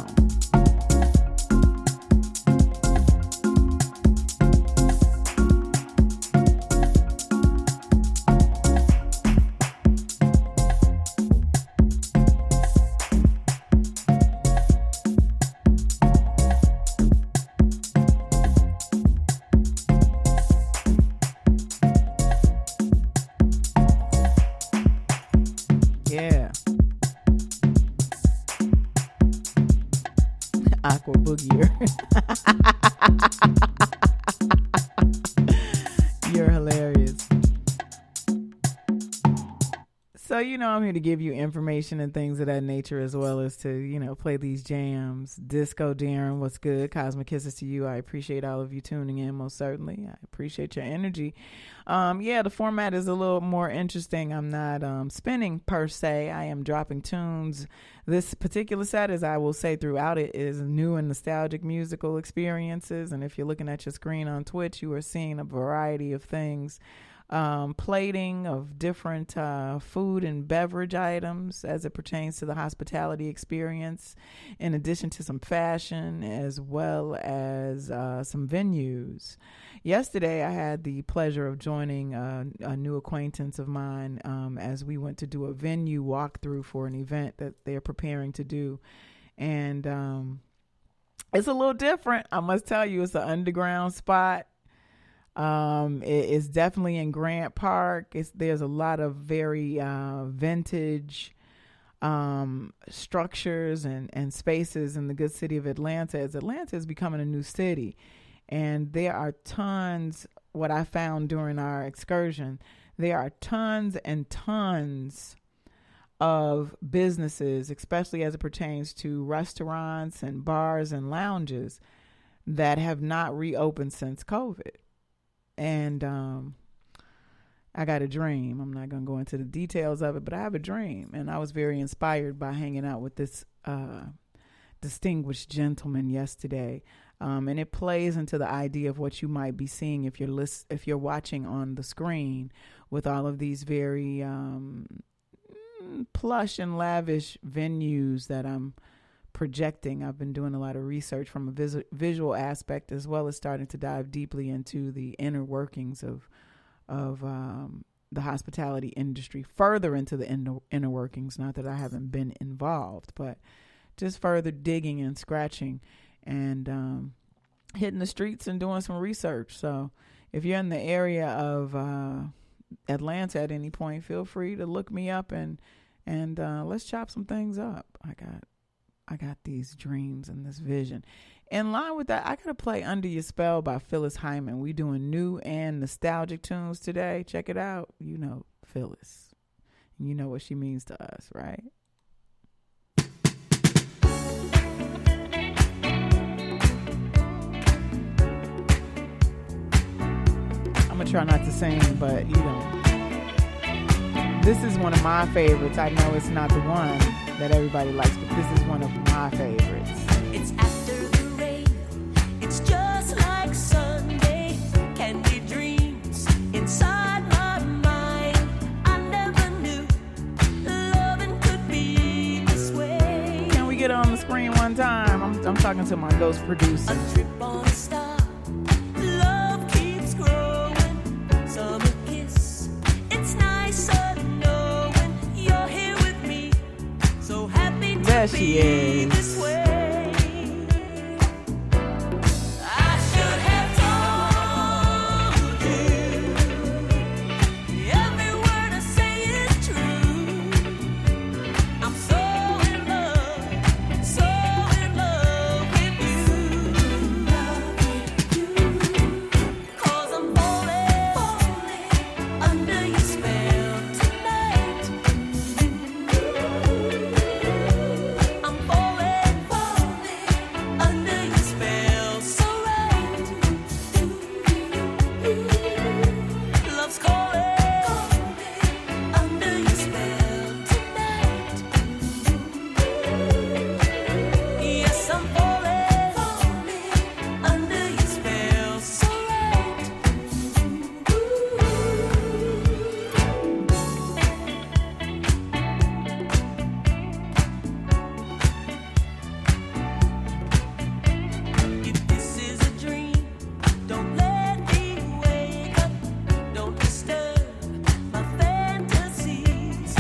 Aqua Boogier. You're hilarious. So, I'm here to give you information and things of that nature, as well as to, play these jams. Disco Darren, what's good? Cosmic Kisses to you. I appreciate all of you tuning in, most certainly. I appreciate your energy. The format is a little more interesting. I'm not spinning per se. I am dropping tunes. This particular set, as I will say throughout it, is new and nostalgic musical experiences. And if you're looking at your screen on Twitch, you are seeing a variety of things. Plating of different food and beverage items as it pertains to the hospitality experience, in addition to some fashion, as well as some venues. Yesterday, I had the pleasure of joining a new acquaintance of mine as we went to do a venue walkthrough for an event that they're preparing to do. And it's a little different. I must tell you, it's an underground spot. It's definitely in Grant Park. There's a lot of very vintage structures and spaces in the good city of Atlanta, as Atlanta is becoming a new city. And there are tons, what I found during our excursion, there are tons and tons of businesses, especially as it pertains to restaurants and bars and lounges, that have not reopened since COVID. And I got a dream. I'm not going to go into the details of it, but I have a dream. And I was very inspired by hanging out with this distinguished gentleman yesterday. And it plays into the idea of what you might be seeing if you're watching on the screen, with all of these very plush and lavish venues that I'm projecting. I've been doing a lot of research from a visual aspect, as well as starting to dive deeply into the inner workings of the hospitality industry, further into the inner workings. Not that I haven't been involved, but just further digging and scratching and hitting the streets and doing some research. So if you're in the area of Atlanta at any point, feel free to look me up and let's chop some things up. I got these dreams and this vision. In line with that, I got to play Under Your Spell by Phyllis Hyman. We doing new and nostalgic tunes today. Check it out. Phyllis. You know what she means to us, right? I'm gonna try not to sing, but you know, this is one of my favorites. I know it's not the one that everybody likes, but this is one of my favorites. It's after the rain. It's just like Sunday. Candy dreams inside my mind. I never knew loving could be this way. Can we get it on the screen one time? I'm talking to my ghost producer. A trip on a star. Love keeps growing. Summer kiss. It's nicer knowing you're here with me. So happy to There she be is. this way. I should have told you. Every word I say is true. I'm so in love with you. 'Cause I'm falling under your spell tonight. I'm falling under your spell so right. Love's calling under your spell tonight. Yes, I'm falling under your spell so right. If this is a dream, don't let me wake up. Don't disturb my fantasies.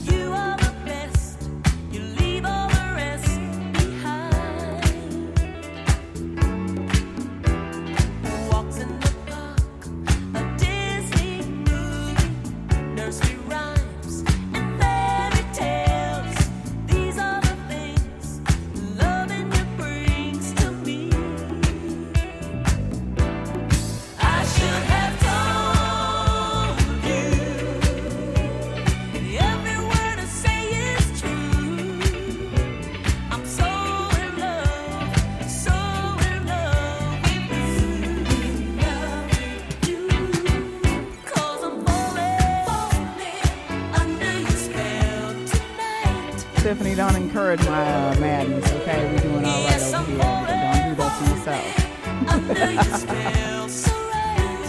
You are the best. You leave all the rest behind. Walks in the park, a Disney movie, nursery rhymes and fairy tales. These are the things loving you brings to me. I should have told you. Every word I say is true. I'm so in love with you. 'Cause I'm falling under your spell tonight. Tiffany, don't encourage my madness, okay? We're doing all right Yes, over I'm here. Don't do that to yourself. under your spell so right.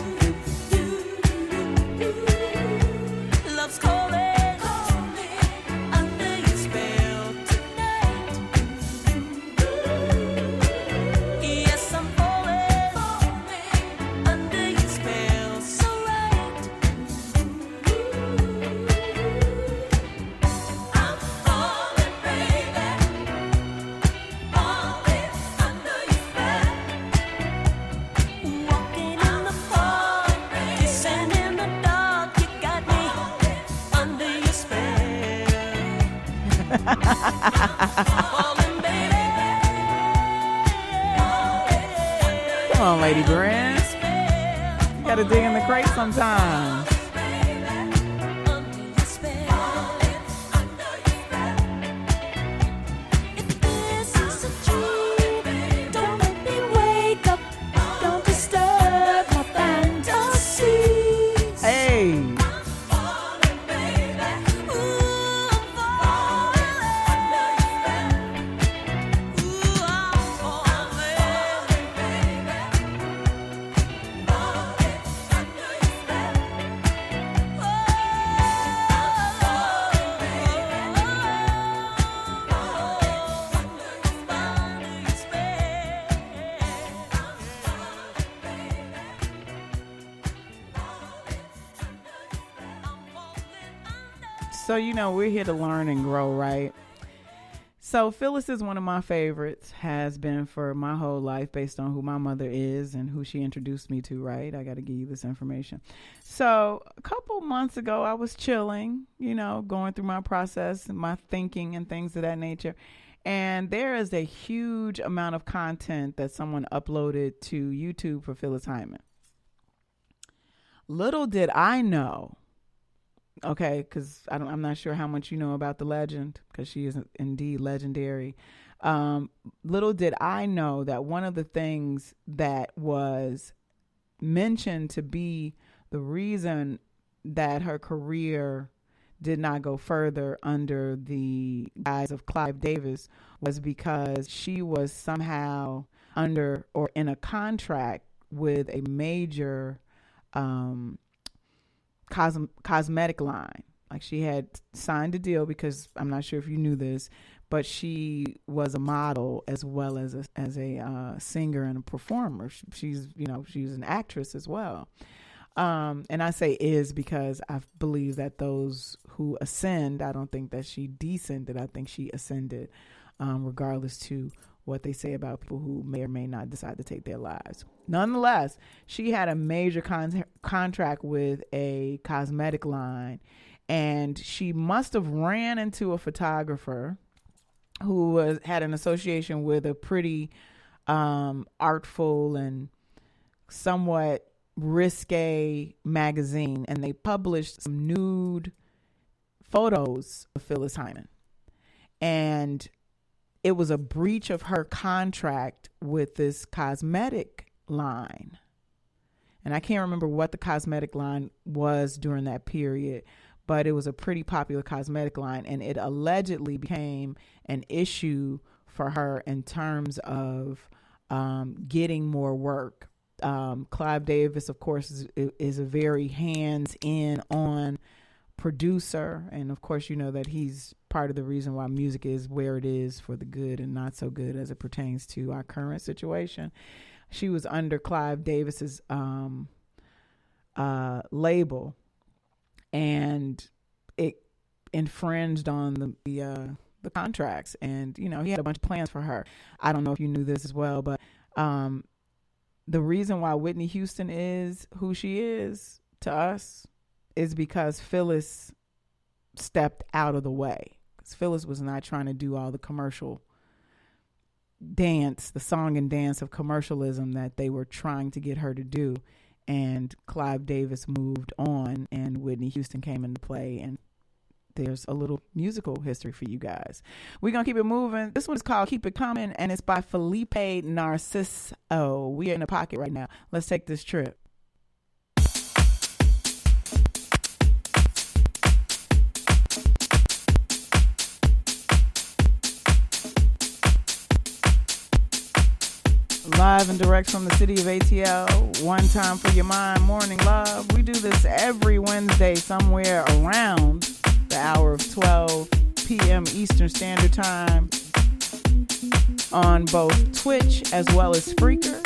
Love's calling under your spell tonight. Yes, I'm falling under your spell so right. I'm falling, baby, falling under your spell. Walking in the park, kissing in the dark, you got me under your spell. Falling, baby, Come on, Lady Grin. spell. You gotta dig in the crate sometimes. If this is a dream, don't let me wake up. Don't disturb my fantasies. Hey, Ooh, I'm falling. Ooh, I'm so you know we're here to learn and grow, right? So Phyllis is one of my favorites, has been for my whole life based on who my mother is and who she introduced me to, right? I got to give you this information. So a couple months ago, I was chilling, you know, going through my process, my thinking and things of that nature. And there is a huge amount of content that someone uploaded to YouTube for Phyllis Hyman. Little did I know Okay, because I'm not sure how much you know about the legend, because she is indeed legendary. Little did I know that one of the things that was mentioned to be the reason that her career did not go further under the guise of Clive Davis was because she was somehow under or in a contract with a major cosmetic line. Like, she had signed a deal, because I'm not sure if you knew this, but she was a model as well as a singer and a performer. She's an actress as well. And I say is because I believe that those who ascend, I don't think that she descended. I think she ascended, regardless to what they say about people who may or may not decide to take their lives. Nonetheless, she had a major contract with a cosmetic line, and she must have ran into a photographer who had an association with a pretty artful and somewhat risque magazine, and they published some nude photos of Phyllis Hyman, and it was a breach of her contract with this cosmetic line. And I can't remember what the cosmetic line was during that period, but it was a pretty popular cosmetic line, and it allegedly became an issue for her in terms of getting more work. Clive Davis, of course, is a very hands-in on producer, and of course you know that he's part of the reason why music is where it is, for the good and not so good as it pertains to our current situation. She was under Clive Davis's label, and it infringed on the contracts, and he had a bunch of plans for her. I don't know if you knew this as well, but the reason why Whitney Houston is who she is to us is because Phyllis stepped out of the way. Because Phyllis was not trying to do all the commercial dance, the song and dance of commercialism that they were trying to get her to do. And Clive Davis moved on, and Whitney Houston came into play, and there's a little musical history for you guys. We're going to keep it moving. This one is called Keep It Coming, and it's by Felipe Narciso. We are in the pocket right now. Let's take this trip. Live and direct from the city of ATL. One time for your mind, Morning Love. We do this every Wednesday somewhere around the hour of 12 p.m. Eastern Standard Time on both Twitch as well as Spreaker.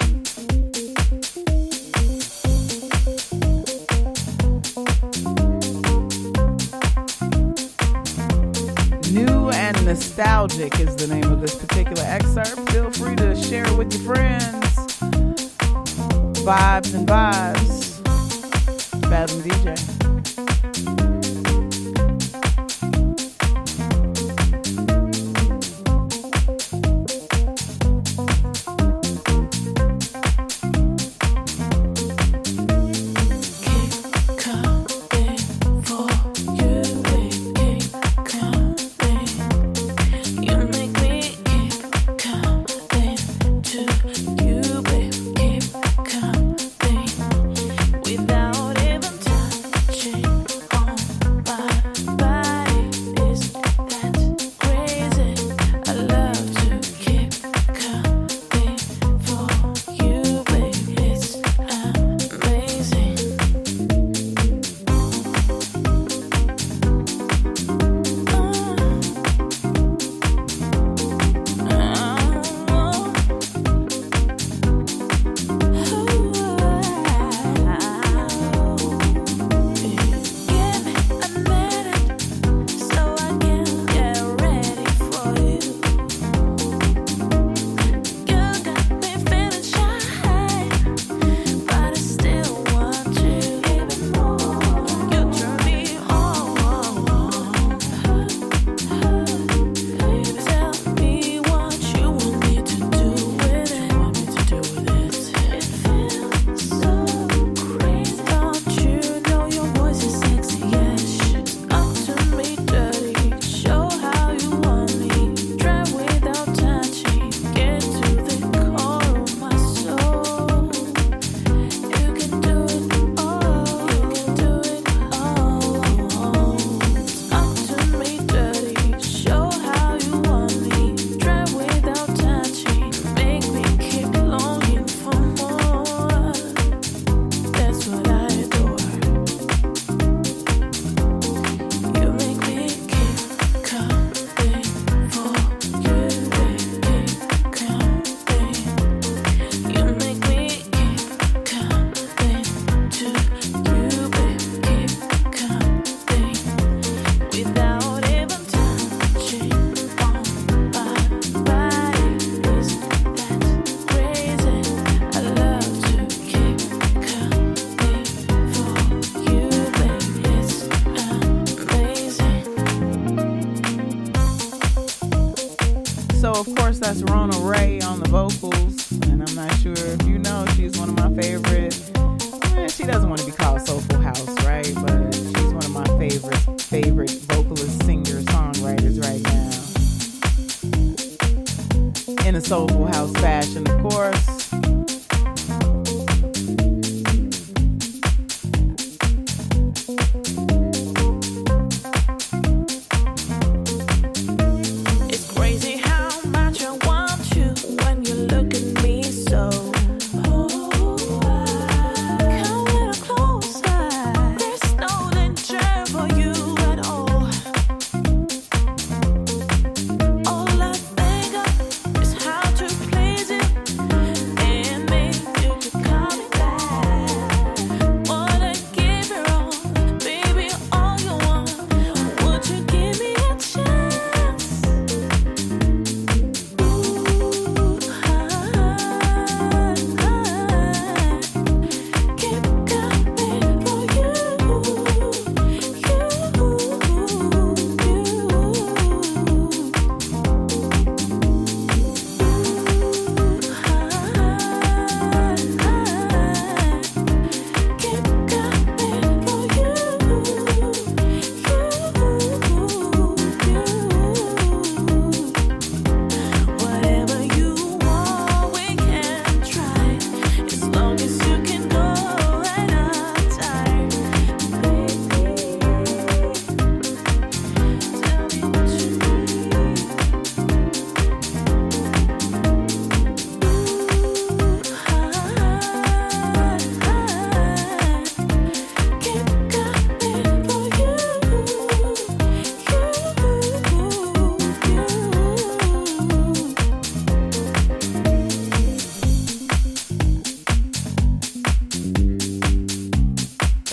New and Nostalgic is the name of this particular excerpt. Feel free to share it with your friends. Vibes and vibes. Fathom DJ. Without even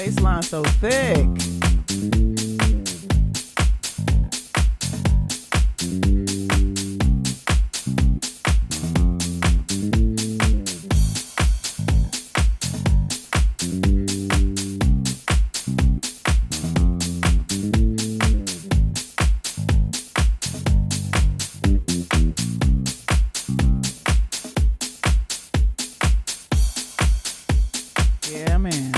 Baseline so thick. Yeah, man.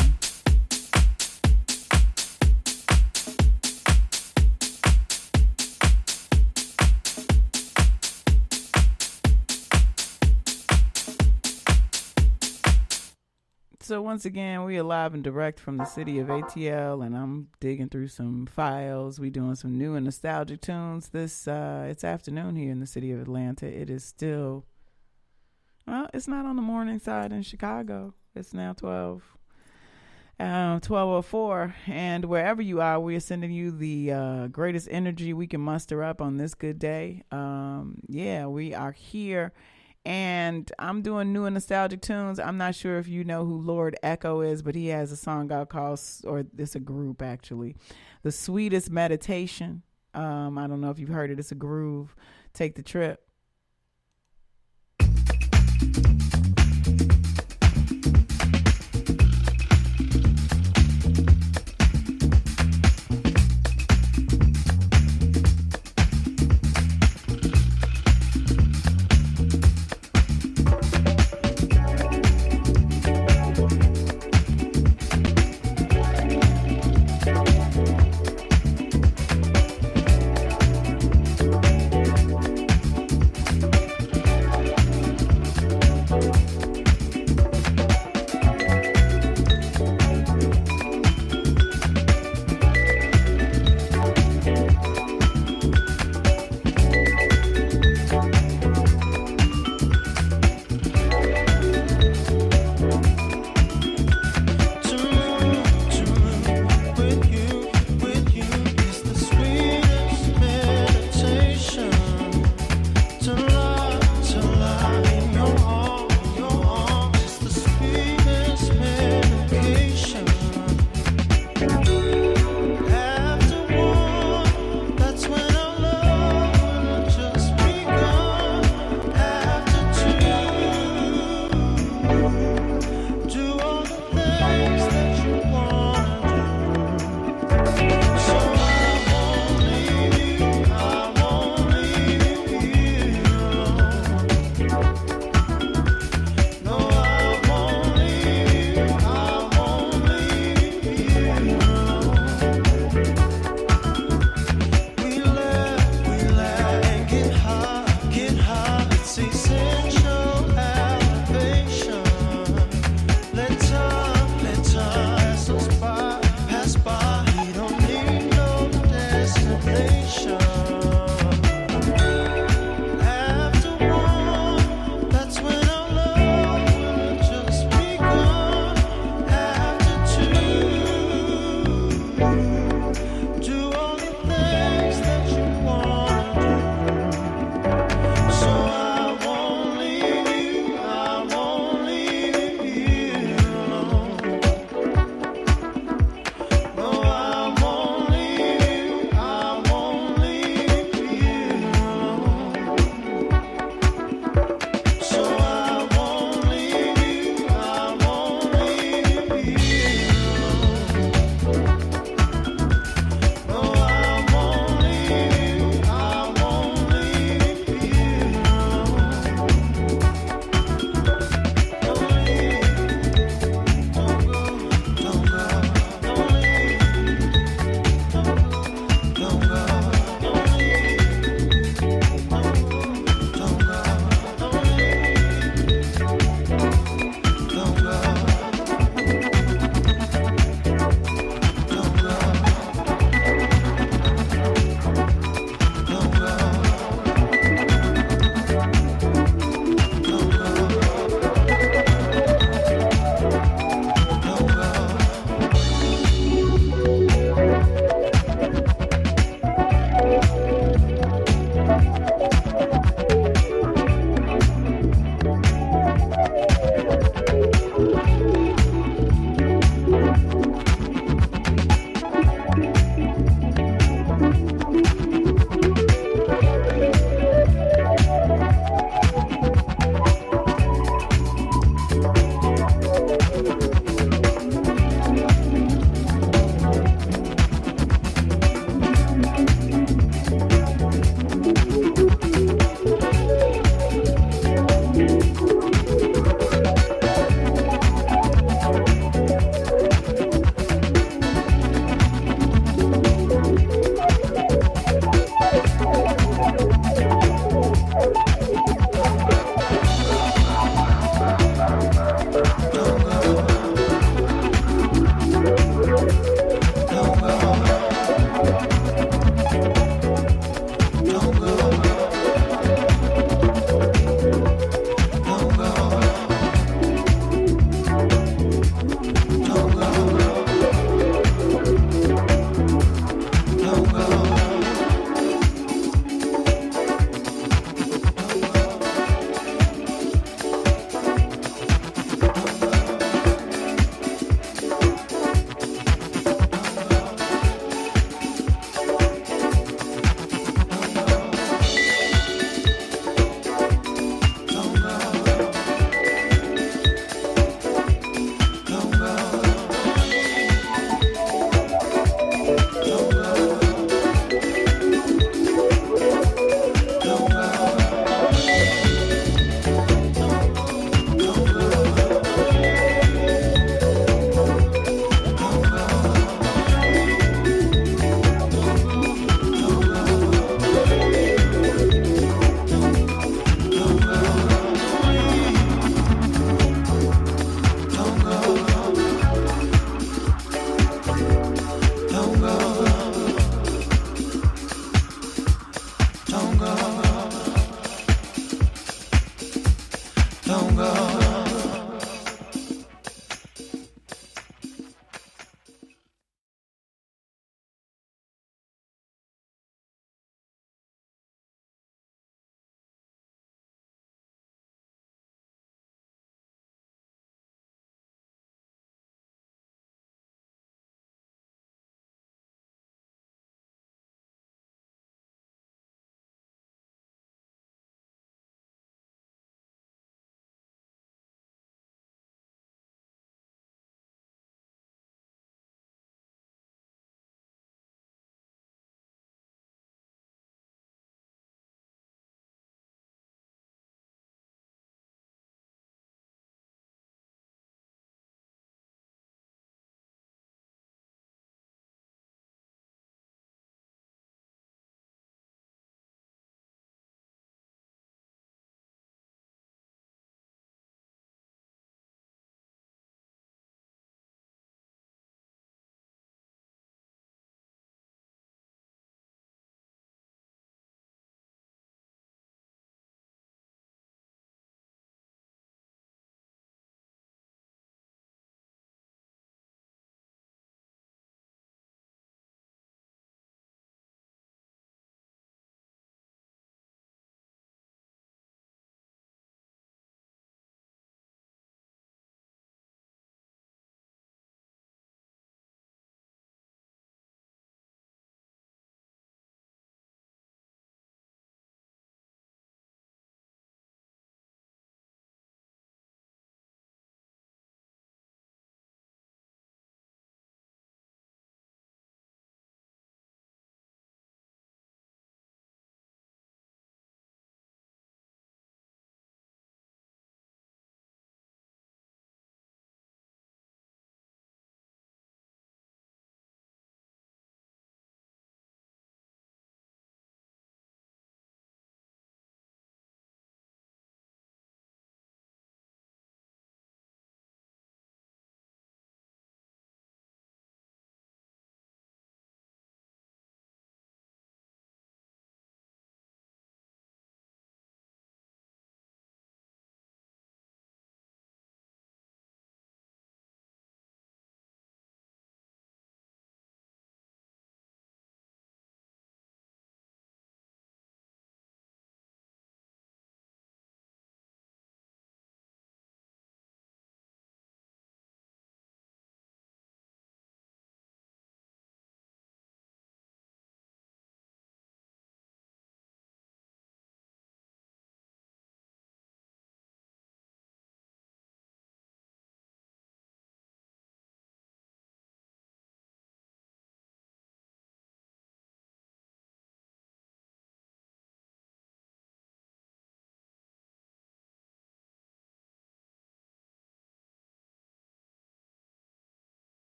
So once again, we are live and direct from the city of ATL, and I'm digging through some files. We doing some new and nostalgic tunes. This it's afternoon here in the city of Atlanta. It is still, well, it's not on the morning side in Chicago. It's now 12:04, and wherever you are, we are sending you the greatest energy we can muster up on this good day. Yeah, we are here. And I'm doing new and nostalgic tunes. I'm not sure if you know who Lord Echo is, but he has a song out called, or it's a group actually, The Sweetest Meditation. I don't know if you've heard it. It's a groove. Take the trip.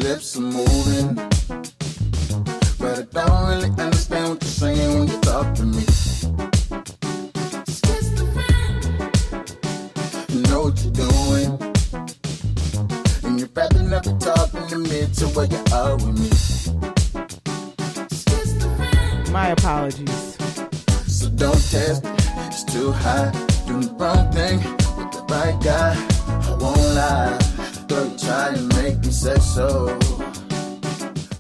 lips are moving, but I don't really understand what you're saying when you talk to me. You know what you're doing, and you're rather never talking to me to where you are with me. My apologies. So don't test it, it's too high. Doing the wrong thing with the right guy. I won't lie, though you try to make me say so.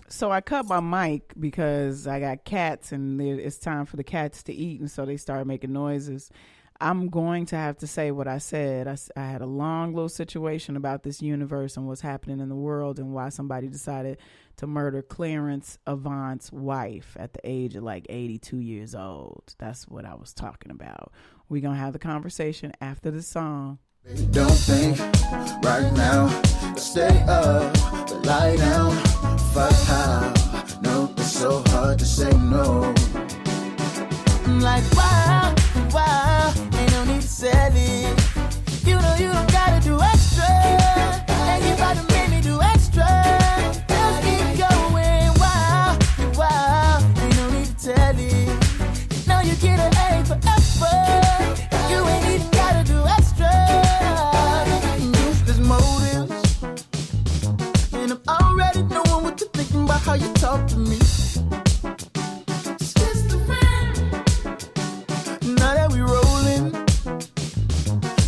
So I cut my mic because I got cats and it's time for the cats to eat, and so they started making noises. I'm going to have to say what I said. I had a long little situation about this universe and what's happening in the world and why somebody decided to murder Clarence Avant's wife at the age of like 82 years old. That's what I was talking about. We're going to have the conversation after the song. Don't think right now, stay up, but lie down, fuck how. No, it's so hard to say no. I'm like, wow, ain't no need to sell it. You know you don't gotta do extra, and you about to make me do extra. Just keep going, wow, ain't no need to tell it. Now you get an A for effort, you ain't even gotta do extra. Useless motives, and I'm already knowing what you're thinking about how you talk to me. Now that we rolling,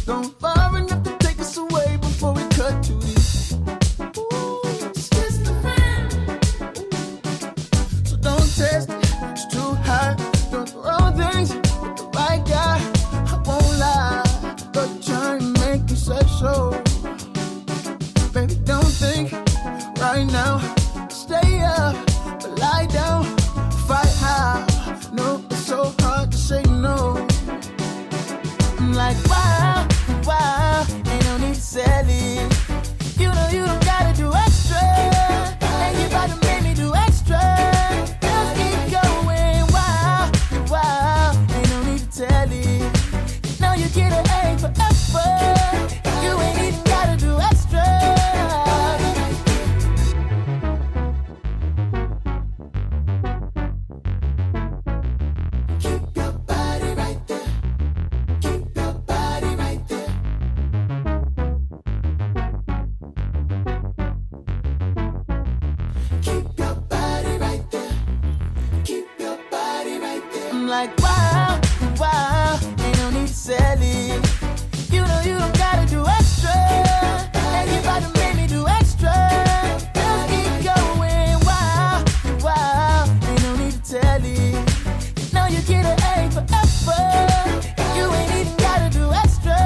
going far enough to take us away before we cut to this. Ooh, it's just a friend. So don't test it, it's too high. Doing the wrong things with the right guy. I won't lie, but you're trying to make me say so. Baby, don't think right now. Stay up, but lie down, fight high. No, it's so hard to say no. I'm like, wow, ain't no need to sell it. You know you don't gotta do extra, and you about to make me do extra. Just keep going, wow, ain't no need to tell it. Now you get an A for effort, you ain't even gotta do extra. Keep your body right there. Keep your body right there. Keep your body right there. Keep your body right there. I'm like, wow, ain't no need to sell it. You know you don't gotta do extra, and you about to make me do extra. Just keep going, wow, ain't no need to tell it. Now you get an A for effort, you ain't even gotta do extra.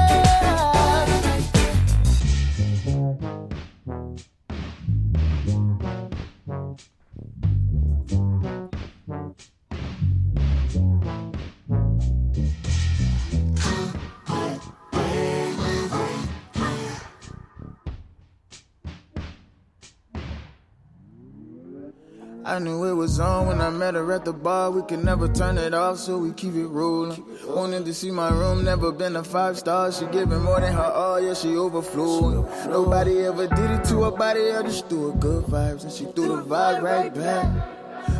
I knew it was on when I met her at the bar. We could never turn it off, so we keep it rolling. Wanted to see my room, never been a 5-star. She giving more than her all, yeah, she overflowing. Nobody ever did it to her body, I just threw her good vibes, and she threw the vibe right back.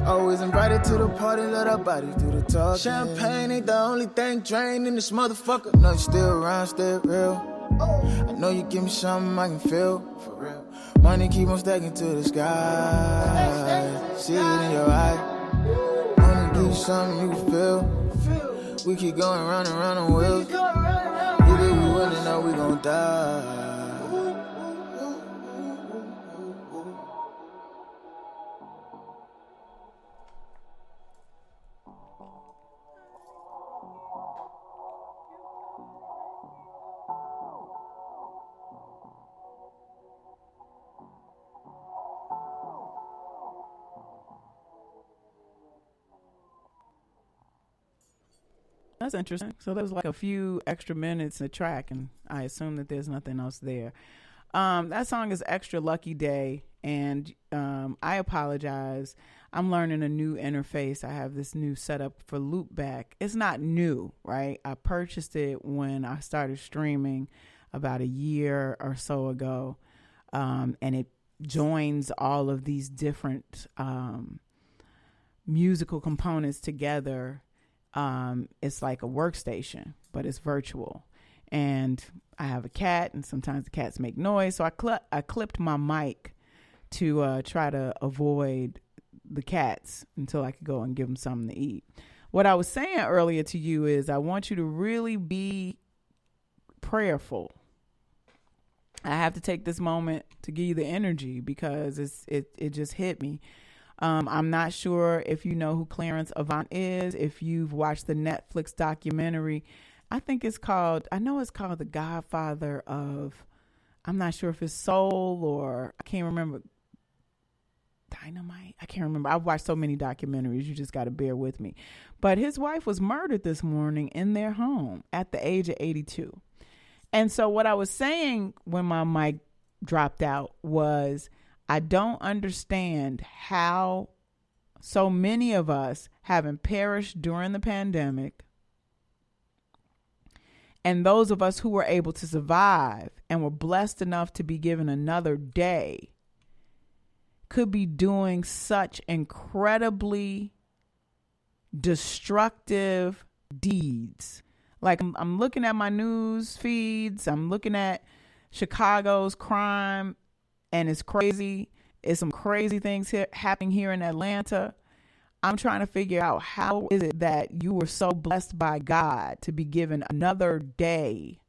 Always invited to the party, let her body do the talk. Champagne ain't the only thing drained in this motherfucker. No, you still around, stay real. I know you give me something I can feel, for real. Money keep on stacking to the sky. See it in your eye. Wanna give you something you can feel. We keep going round and round on wheels. Either we win or no, we gon' die. That's interesting. So there was like a few extra minutes in the track, and I assume that there's nothing else there. That song is Extra Lucky Day, and I apologize. I'm learning a new interface. I have this new setup for loopback. It's not new, right? I purchased it when I started streaming about a year or so ago, and joins all of these different musical components together. It's like a workstation, but it's virtual. And I have a cat, and sometimes the cats make noise. So I clipped my mic to try to avoid the cats until I could go and give them something to eat. What I was saying earlier to you is I want you to really be prayerful. I have to take this moment to give you the energy because it just hit me. I'm not sure if you know who Clarence Avant is. If you've watched the Netflix documentary, I know it's called The Godfather of, I'm not sure if it's Soul or I can't remember. Dynamite. I can't remember. I've watched so many documentaries. You just got to bear with me. But his wife was murdered this morning in their home at the age of 82. And so what I was saying when my mic dropped out was I don't understand how so many of us, having perished during the pandemic, and those of us who were able to survive and were blessed enough to be given another day, could be doing such incredibly destructive deeds. Like I'm looking at my news feeds, I'm looking at Chicago's crime, and it's crazy. It's some crazy things happening here in Atlanta. I'm trying to figure out, how is it that you were so blessed by God to be given another day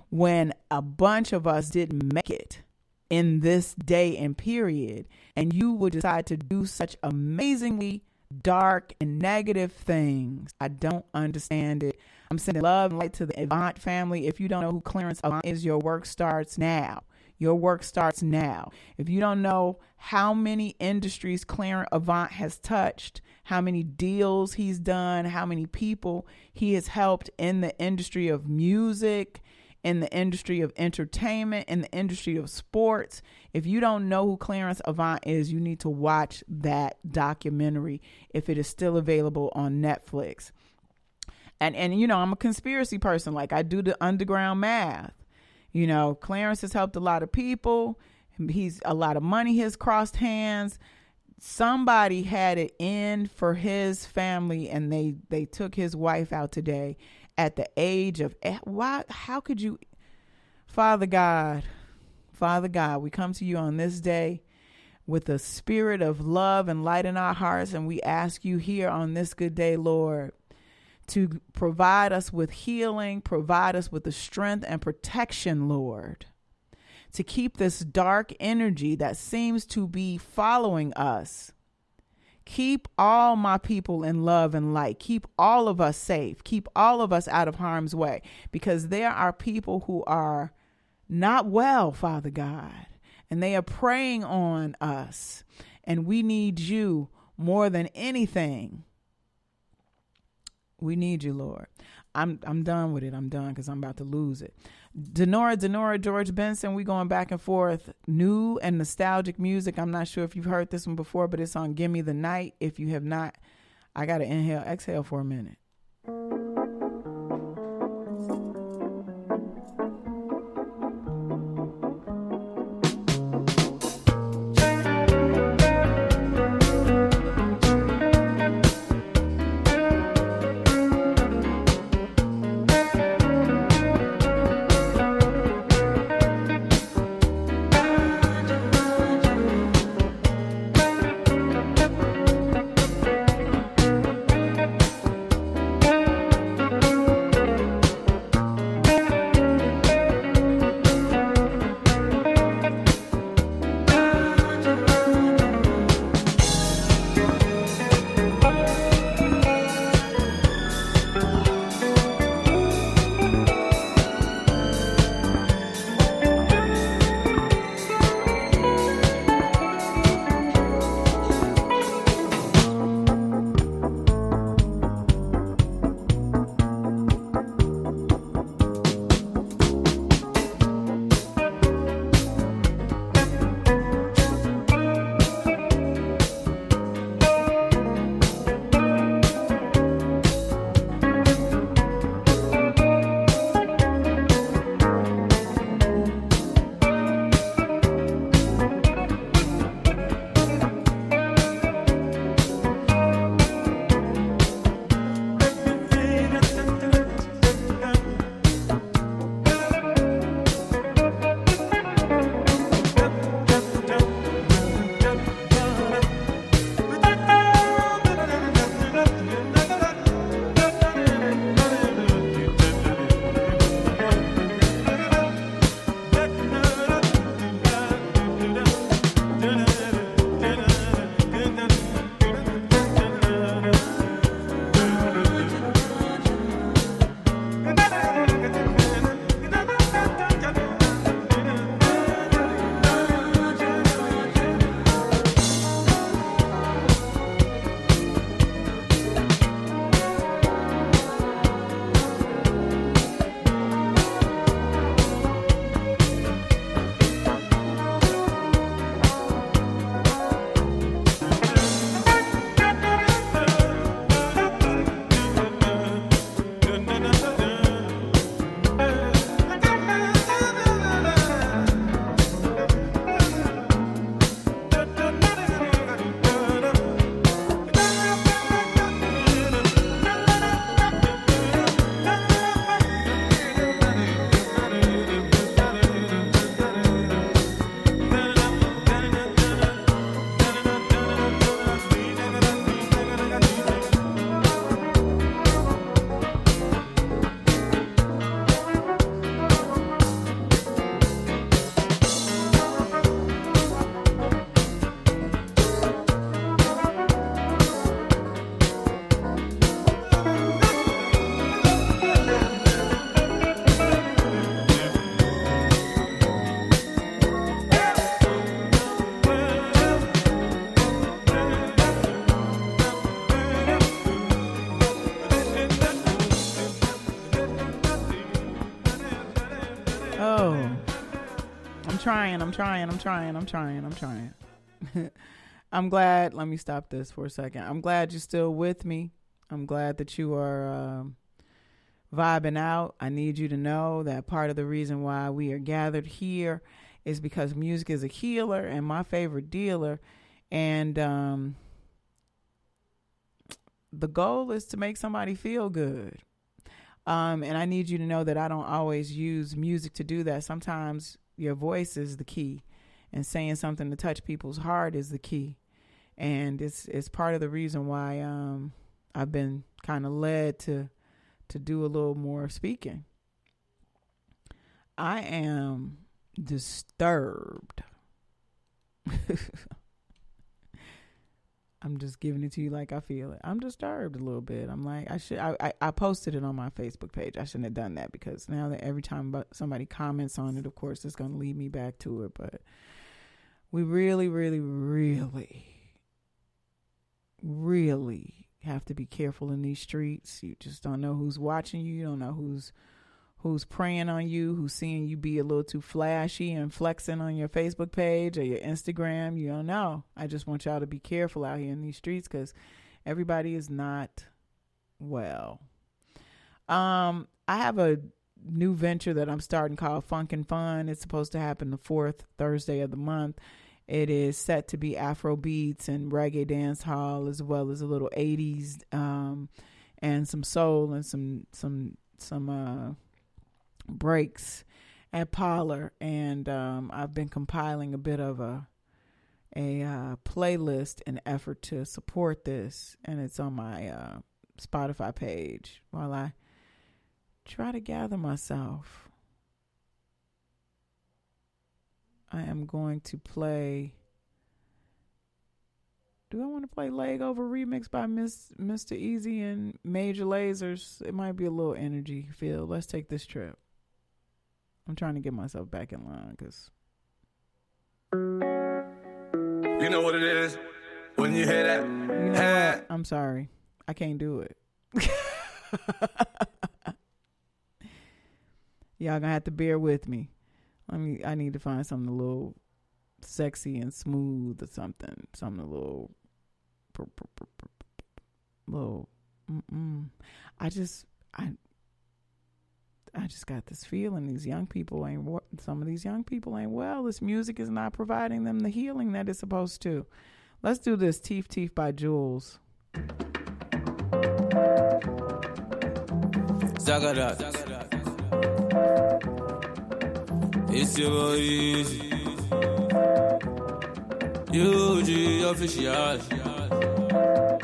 when a bunch of us didn't make it in this day and period, and you would decide to do such amazingly dark and negative things? I don't understand it. I'm sending love and light to the Avant family. If you don't know who Clarence Avant is, your work starts now. Your work starts now. If you don't know how many industries Clarence Avant has touched, how many deals he's done, how many people he has helped in the industry of music, in the industry of entertainment, in the industry of sports. If you don't know who Clarence Avant is, you need to watch that documentary if it is still available on Netflix. And you know, I'm a conspiracy person. Like, I do the underground math. You know, Clarence has helped a lot of people. He's a lot of money has crossed hands. Somebody had it in for his family, and they took his wife out today at the age of, why? How could you? Father God, we come to you on this day with a spirit of love and light in our hearts, and we ask you here on this good day, Lord, to provide us with healing, provide us with the strength and protection, Lord, to keep this dark energy that seems to be following us. Keep all my people in love and light. Keep all of us safe. Keep all of us out of harm's way, because there are people who are not well, Father God, and they are preying on us, and we need you more than anything. We need you, Lord. I'm done with it. I'm done because I'm about to lose it. Denora, George Benson, we going back and forth. New and nostalgic music. I'm not sure if you've heard this one before, but it's on Gimme the Night. If you have not, I got to inhale, exhale for a minute. trying. I'm glad. Let me stop this for a second. I'm glad you're still with me. I'm glad that you are vibing out. I need you to know that part of the reason why we are gathered here is because music is a healer and my favorite dealer. And the goal is to make somebody feel good. And I need you to know that I don't always use music to do that. Sometimes your voice is the key, and saying something to touch people's heart is the key. And it's part of the reason why I've been kind of led to do a little more speaking. I am disturbed. I'm just giving it to you like I feel it. I'm disturbed a little bit. I'm like, I posted it on my Facebook page. I shouldn't have done that, because now that every time somebody comments on it, of course, it's going to lead me back to it. But we really, really, really, really have to be careful in these streets. You just don't know who's watching you. You don't know who's preying on you, who's seeing you be a little too flashy and flexing on your Facebook page or your Instagram. You don't know. I just want y'all to be careful out here in these streets, because everybody is not well. I have a new venture that I'm starting called Funk and Fun. It's supposed to happen the 4th Thursday of the month. It is set to be Afro beats and reggae dance hall, as well as a little 80s and some soul and some breaks at Parlor. And I've been compiling a bit of a playlist in effort to support this, and it's on my Spotify page while I try to gather myself. I am going to play. Do I want to play Leg Over remix by Mr. Easy and Major Lasers? It might be a little energy filled. Let's take this trip. I'm trying to get myself back in line, because you know what it is when you hear that. You know what? I'm sorry, I can't do it. Y'all gonna have to bear with me. I need to find something a little sexy and smooth or something. Something a little. I just got this feeling these young people some of these young people ain't well. This music is not providing them the healing that it's supposed to. Let's do this. Teeth by Jules. Zagadat. It's your boy Easy. UG official.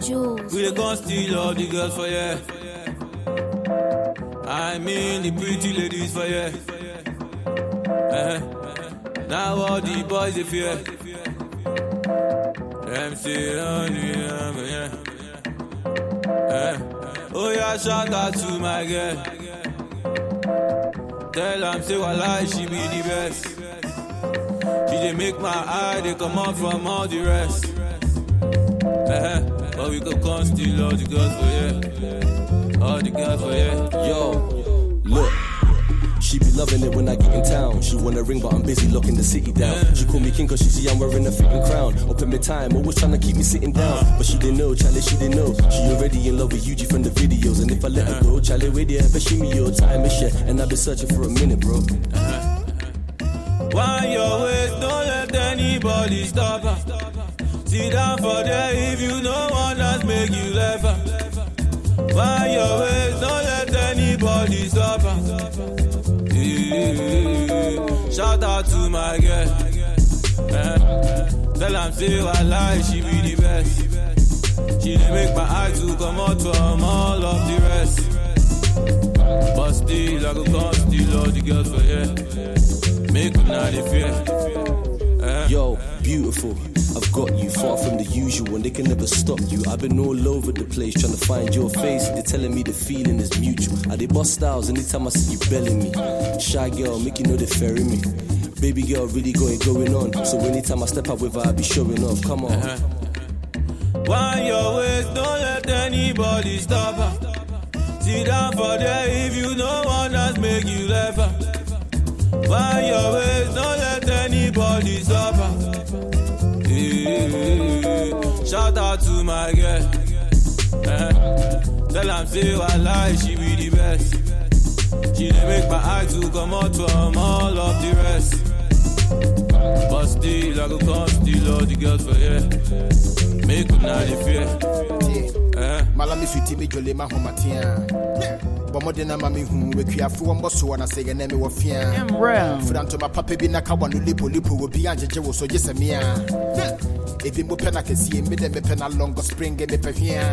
Jules. We the gon' steal all the girls for ya. I mean the pretty ladies for ya. Now all the boys they fear. Them say only oh yeah, shout out to my girl. Tell them say walai she be the best. She dey make my eye they come out from all the rest. But we could come steal all the girls for ya. All the girls for ya. Yo, look. She be loving it when I get in town. She wanna ring but I'm busy locking the city down. She call me king cause she see I'm wearing a fitting crown. Up in my time, always trying to keep me sitting down. But she didn't know, Charlie, she didn't know. She already in love with UG from the videos. And if I let her go, Charlie, with ya, but she me your time is shit. And I've been searching for a minute, bro. Wind your waist, don't let anybody stop her. Sit down for there if you know one that's make you laugh her. Wind your waist, don't let anybody stop her. Shout out to my girl. Tell them say I lie, she be the best. She dey make my eyes to come out from all of the rest. But still I go come steal all the girls for ya. Make them not the fear. Yo, beautiful. I've got you far from the usual and they can never stop you. I've been all over the place trying to find your face. They're telling me the feeling is mutual. I they bust styles anytime I see you belling me. Shy girl, make you know they're ferrying me. Baby girl, really got it going on. So anytime I step out with her, I be showing off. Come on. Wind your waist, don't let anybody stop her. Sit down for there if you know one that's make you laugh her. Wind your waist, don't let anybody everybody suffer. Shout out to my girl. Tell am say I lie, she be the best. She dey make my eyes to come out from all of the rest. But still, I go come steal all the girls for here. Make una dey fear. Malami sweetie me jole ma homatia. Bomodena mami hu we kwiafo wo mboso na sege na me wo fia. Franto ma papa bi na ka wanu lipo wo bi anjeje wo so jesemia. Ebi mo pena kesi me de me pena longo spring me pe hia.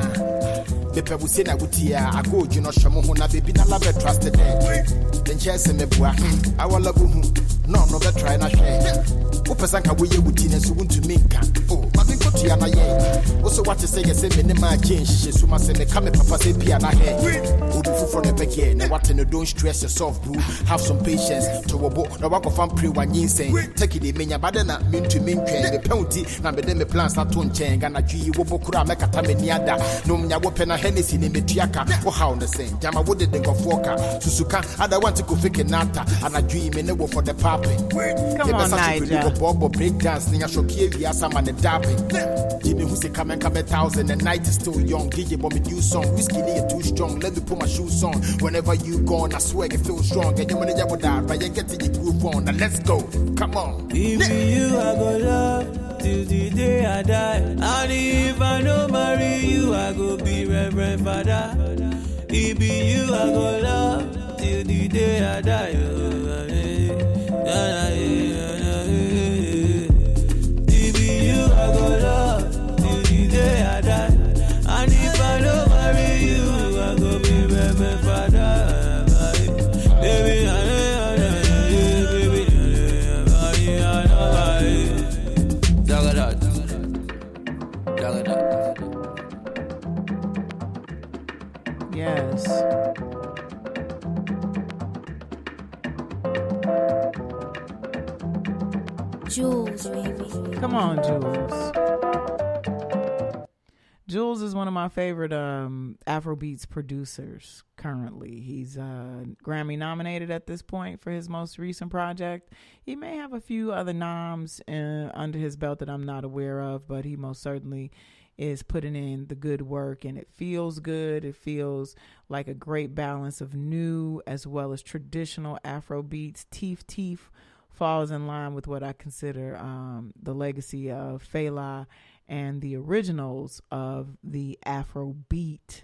Me pe wusie na wutia ago ju no hwemo ho na bebi na love trusted den. Den chese me bua. Awala bu hu. No be try na hwe. Wo pesa nka wo ye wuti na so wuntu minka. Oh, ma me kotia na ye. Wo so what say say me ne ma change she ma say me ka me papa say pia na he. Obi fufu no bege na what no don't stress yourself boo. Have some patience to wobo na wa ko fam pray wan yin say. Take it menya bade na mintu minkwen me penalty na me de me plans na to nchen ga na dwi wo bokura me kata me niada. No mnya wo pe na Hennessy ne metuaka. Wo how the same. Jama wo de go foka. Susuka ada want to go fake nata. Ana dwi me ne wo for the popping. Come on, Niger. Bobo break dance ninga shokie via sama ne dapping. Jimmy who say come 1,000 and night is still young. DJ bomb me new song. Whiskey near too strong. Let me put my shoes on. Whenever you gone, I swear it feels strong. And you wanna jab with that, but you get to your groove on. Now let's go. Come on. If you I go love till the day I die. And if I don't marry you, I go be Reverend Father. If you I go love till the day I die. If you I go love till the day I die. And if I don't marry you, I go be Reverend Father. Baby, Yes. Jules, baby. Come on, Jules. Jules is one of my favorite Afrobeats producers currently. He's Grammy nominated at this point for his most recent project. He may have a few other noms under his belt that I'm not aware of, but he most certainly is putting in the good work, and it feels good. It feels like a great balance of new as well as traditional Afrobeats. Teef falls in line with what I consider the legacy of Fela and the originals of the Afrobeat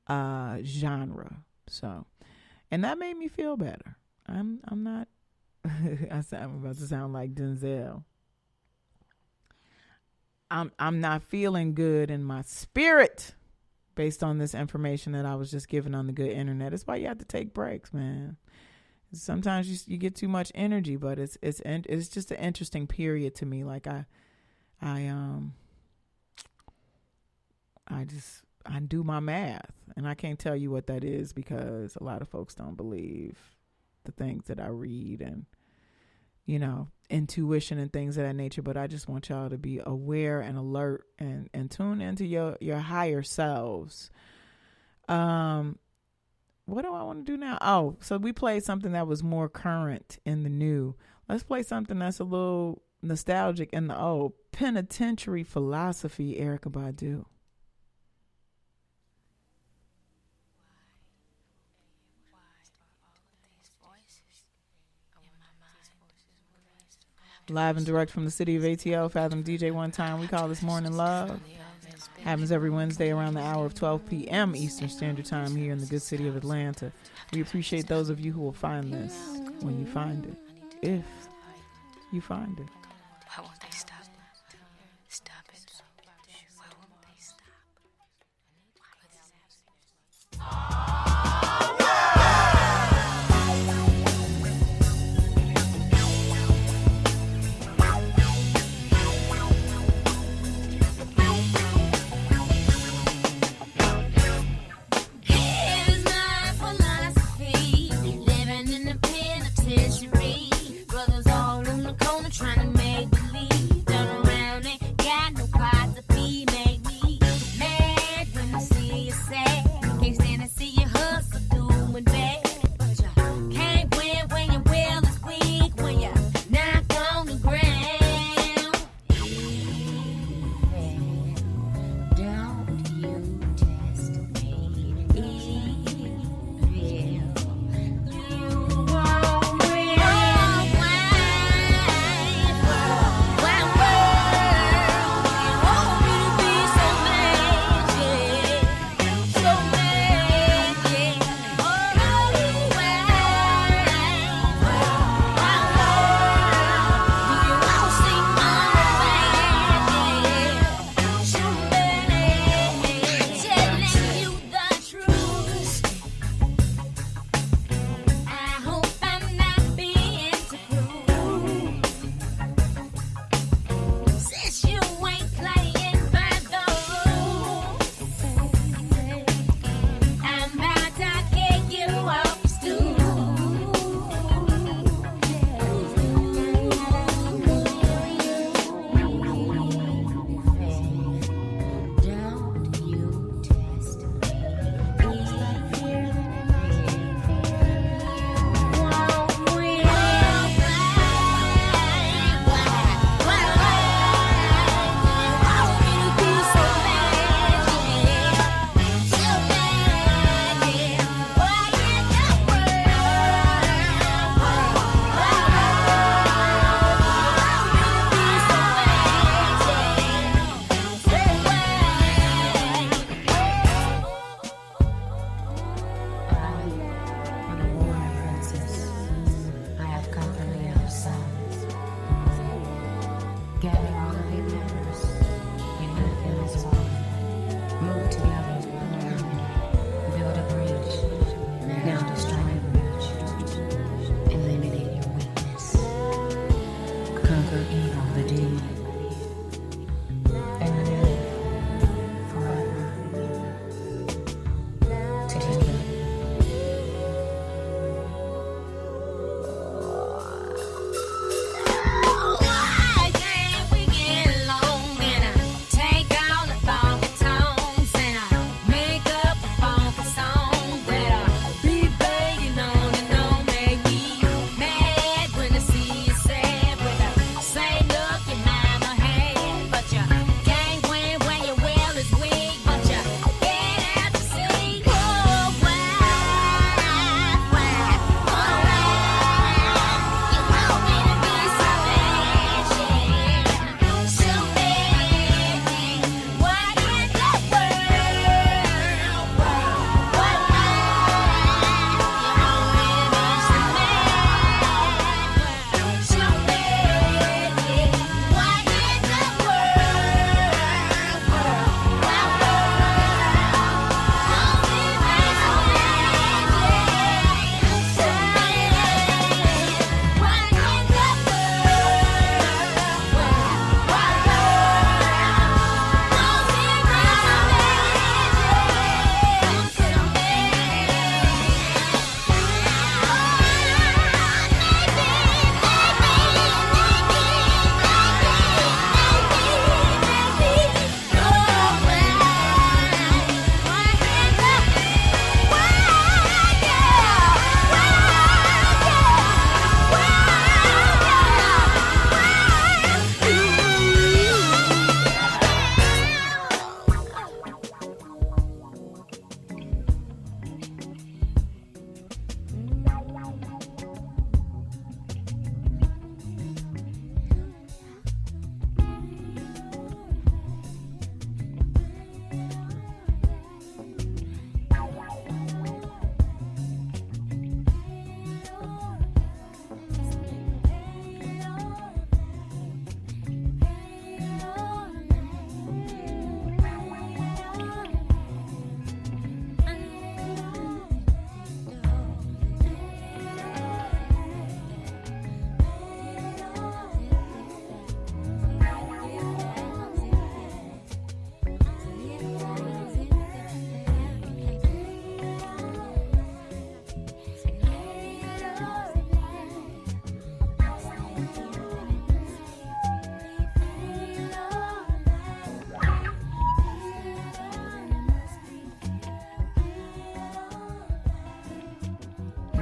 genre. So, and that made me feel better. I'm not I'm about to sound like Denzel. I'm not feeling good in my spirit based on this information that I was just given on the good internet. It's why you have to take breaks, man. Sometimes you get too much energy, but it's just an interesting period to me. Like I do my math, and I can't tell you what that is because a lot of folks don't believe the things that I read and, you know, intuition and things of that nature. But I just want y'all to be aware and alert and tune into your higher selves. What do I want to do now? Oh, so we played something that was more current in the new. Let's play something that's a little nostalgic in the old. Penitentiary Philosophy, Erykah Badu. Live and direct from the city of ATL, Fathom DJ One Time. We call this Morning Love. Happens every Wednesday around the hour of 12 p.m. Eastern Standard Time here in the good city of Atlanta. We appreciate those of you who will find this when you find it, if you find it. Why won't they stop? Stop it. Why won't they stop? Here's my philosophy, living in the penitentiary. Brothers all on the corner trying to make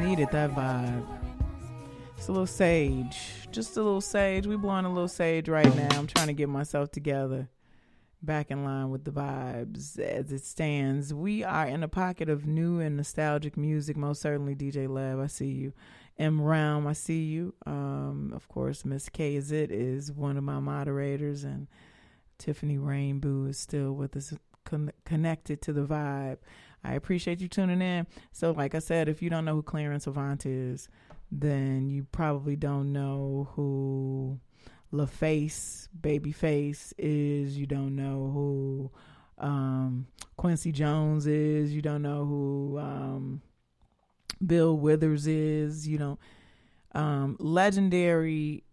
Needed that vibe. It's a little sage. Just a little sage. We blowing a little sage right now. I'm trying to get myself together. Back in line with the vibes as it stands. We are in a pocket of new and nostalgic music. Most certainly DJ Lev, I see you. M. Realm, I see you. Of course, Miss K is one of my moderators, and Tiffany Rainbow is still with us, connected to the vibe. I appreciate you tuning in. So like I said, if you don't know who Clarence Avant is, then you probably don't know who LaFace, Babyface is. You don't know who Quincy Jones is. You don't know who Bill Withers is. You don't legendary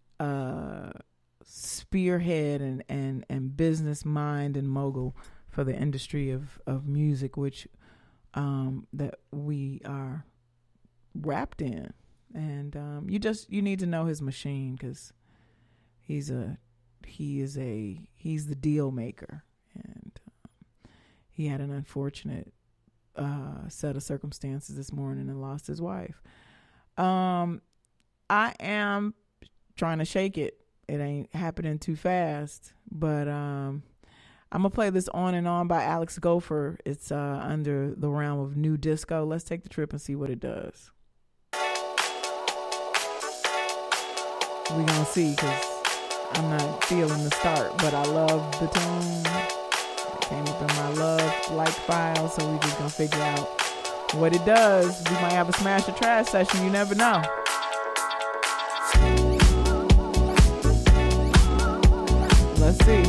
spearhead and business mind and mogul for the industry of music, which that we are wrapped in. And you need to know his machine, because he's the deal maker, and he had an unfortunate set of circumstances this morning and lost his wife. I am trying to shake it. It ain't happening too fast, but I'm gonna play this On and On by Alex Gopher. It's under the realm of new disco. Let's take the trip and see what it does. We're gonna see, because I'm not feeling the start, but I love the tune. It came up in my like file, so we're just gonna figure out what it does. We might have a smash or trash session, you never know. Let's see.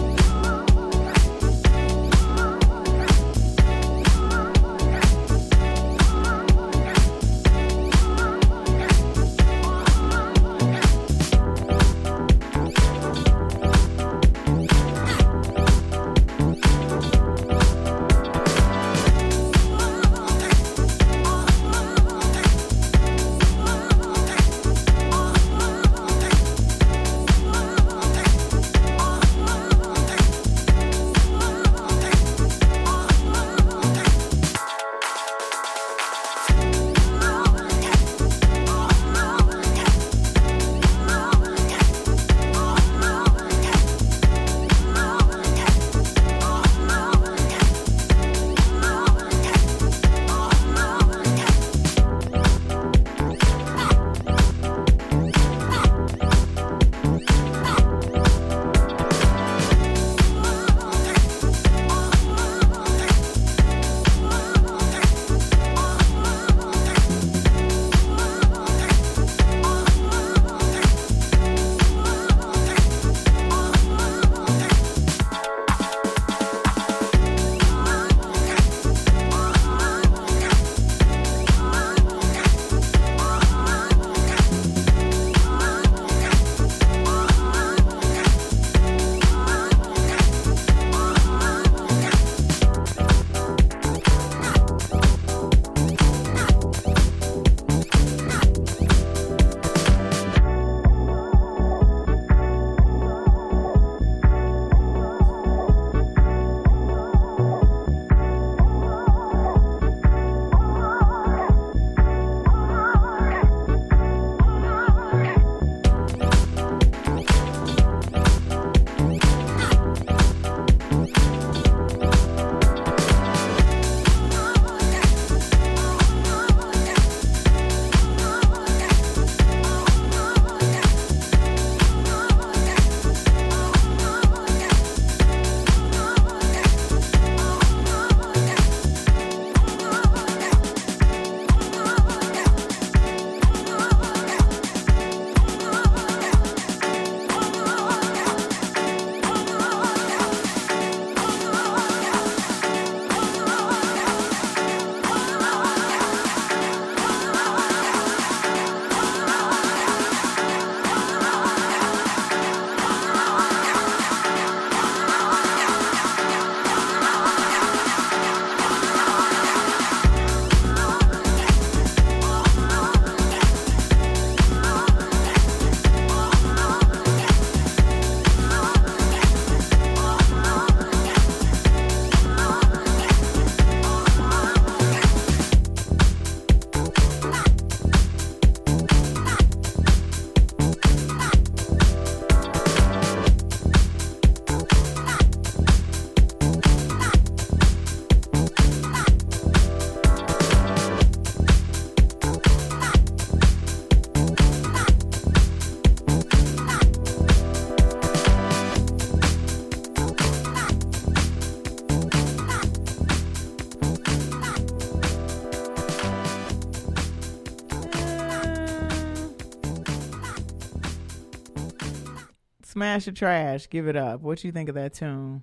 Smash or Trash, Give It Up. What you think of that tune?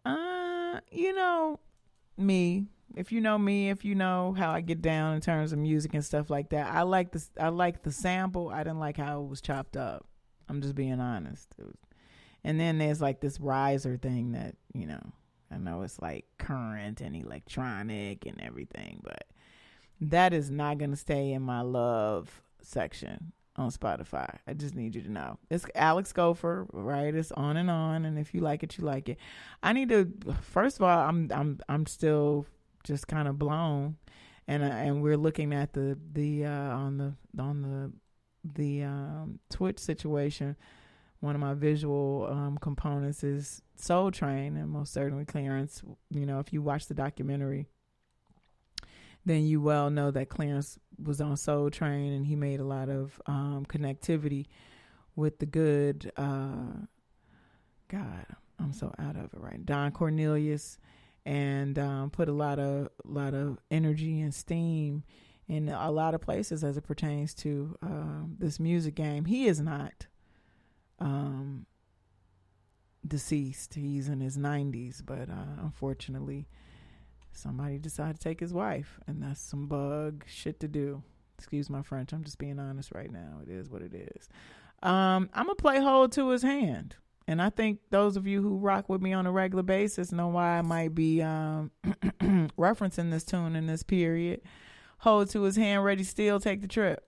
You know me. If you know me, if you know how I get down in terms of music and stuff like that, I like the sample. I didn't like how it was chopped up. I'm just being honest. And then there's like this riser thing that, you know, I know it's like current and electronic and everything, but that is not going to stay in my love section on Spotify. I just need you to know. It's Alex Gopher, right? It's on. And if you like it, you like it. I need to, first of all, I'm still just kind of blown. And we're looking at the Twitch situation. One of my visual components is Soul Train, and most certainly Clarence. You know, if you watch the documentary, then you well know that Clarence was on Soul Train, and he made a lot of connectivity with the good. God, I'm so out of it right. Don Cornelius, and put a lot of energy and steam in a lot of places as it pertains to this music game. He is not deceased. He's in his 90s, but unfortunately somebody decided to take his wife, and that's some bug shit to do. Excuse my French. I'm just being honest right now. It is what it is. I'm gonna play Hold to His Hand, and I think those of you who rock with me on a regular basis know why I might be referencing this tune in this period. Hold to His Hand, Ready Steele, Take the Trip.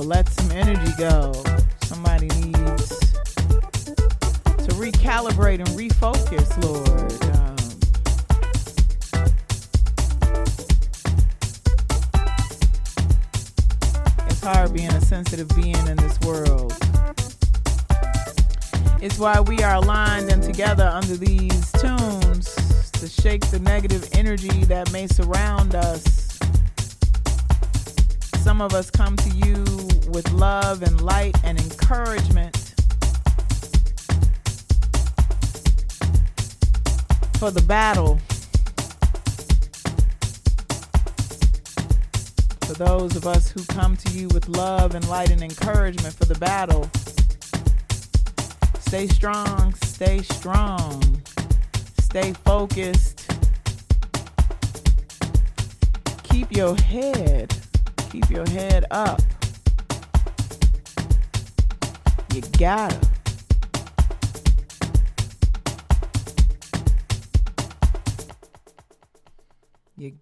Let some energy go. Somebody needs to recalibrate and refocus, Lord. It's hard being a sensitive being in this world. It's why we are aligned and together under these tunes to shake the negative energy that may surround us. Some of us come to you with love and light and encouragement for the battle. For those of us who come to you with love and light and encouragement for the battle, stay strong, stay strong, stay focused. Keep your head up. You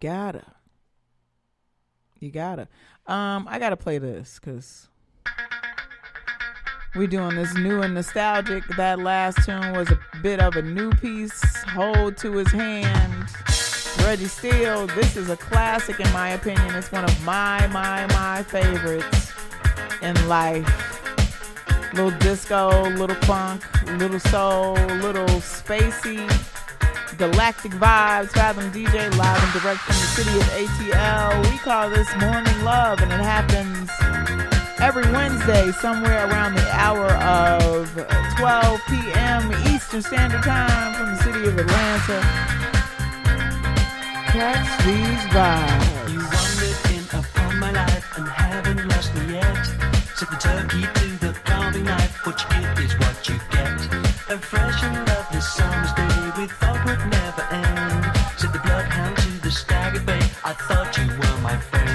gotta. I gotta play this because we're doing this new and nostalgic. That last tune was a bit of a new piece. Hold to His Hand. Reggie Steele. This is a classic in my opinion. It's one of my favorites in life. Little disco, little funk, little soul, little spacey, galactic vibes. Fathom DJ live and direct from the city of ATL. We call this Morning Love, and it happens every Wednesday somewhere around the hour of 12 p.m. Eastern Standard Time from the city of Atlanta. Catch these vibes. You wandered in upon my life and haven't lost me yet. Set the turkey to the carving knife. What you get is what you get. A fresh and lovely summer's day we thought would never end. Set the bloodhound to the staggered bay. I thought you were my friend.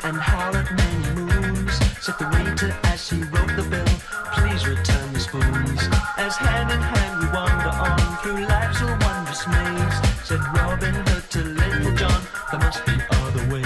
And howl at many moons. Said the waiter as he wrote the bill, please return the spoons. As hand in hand we wander on through life's a wondrous maze. Said Robin Hood to Little John, there must be other ways.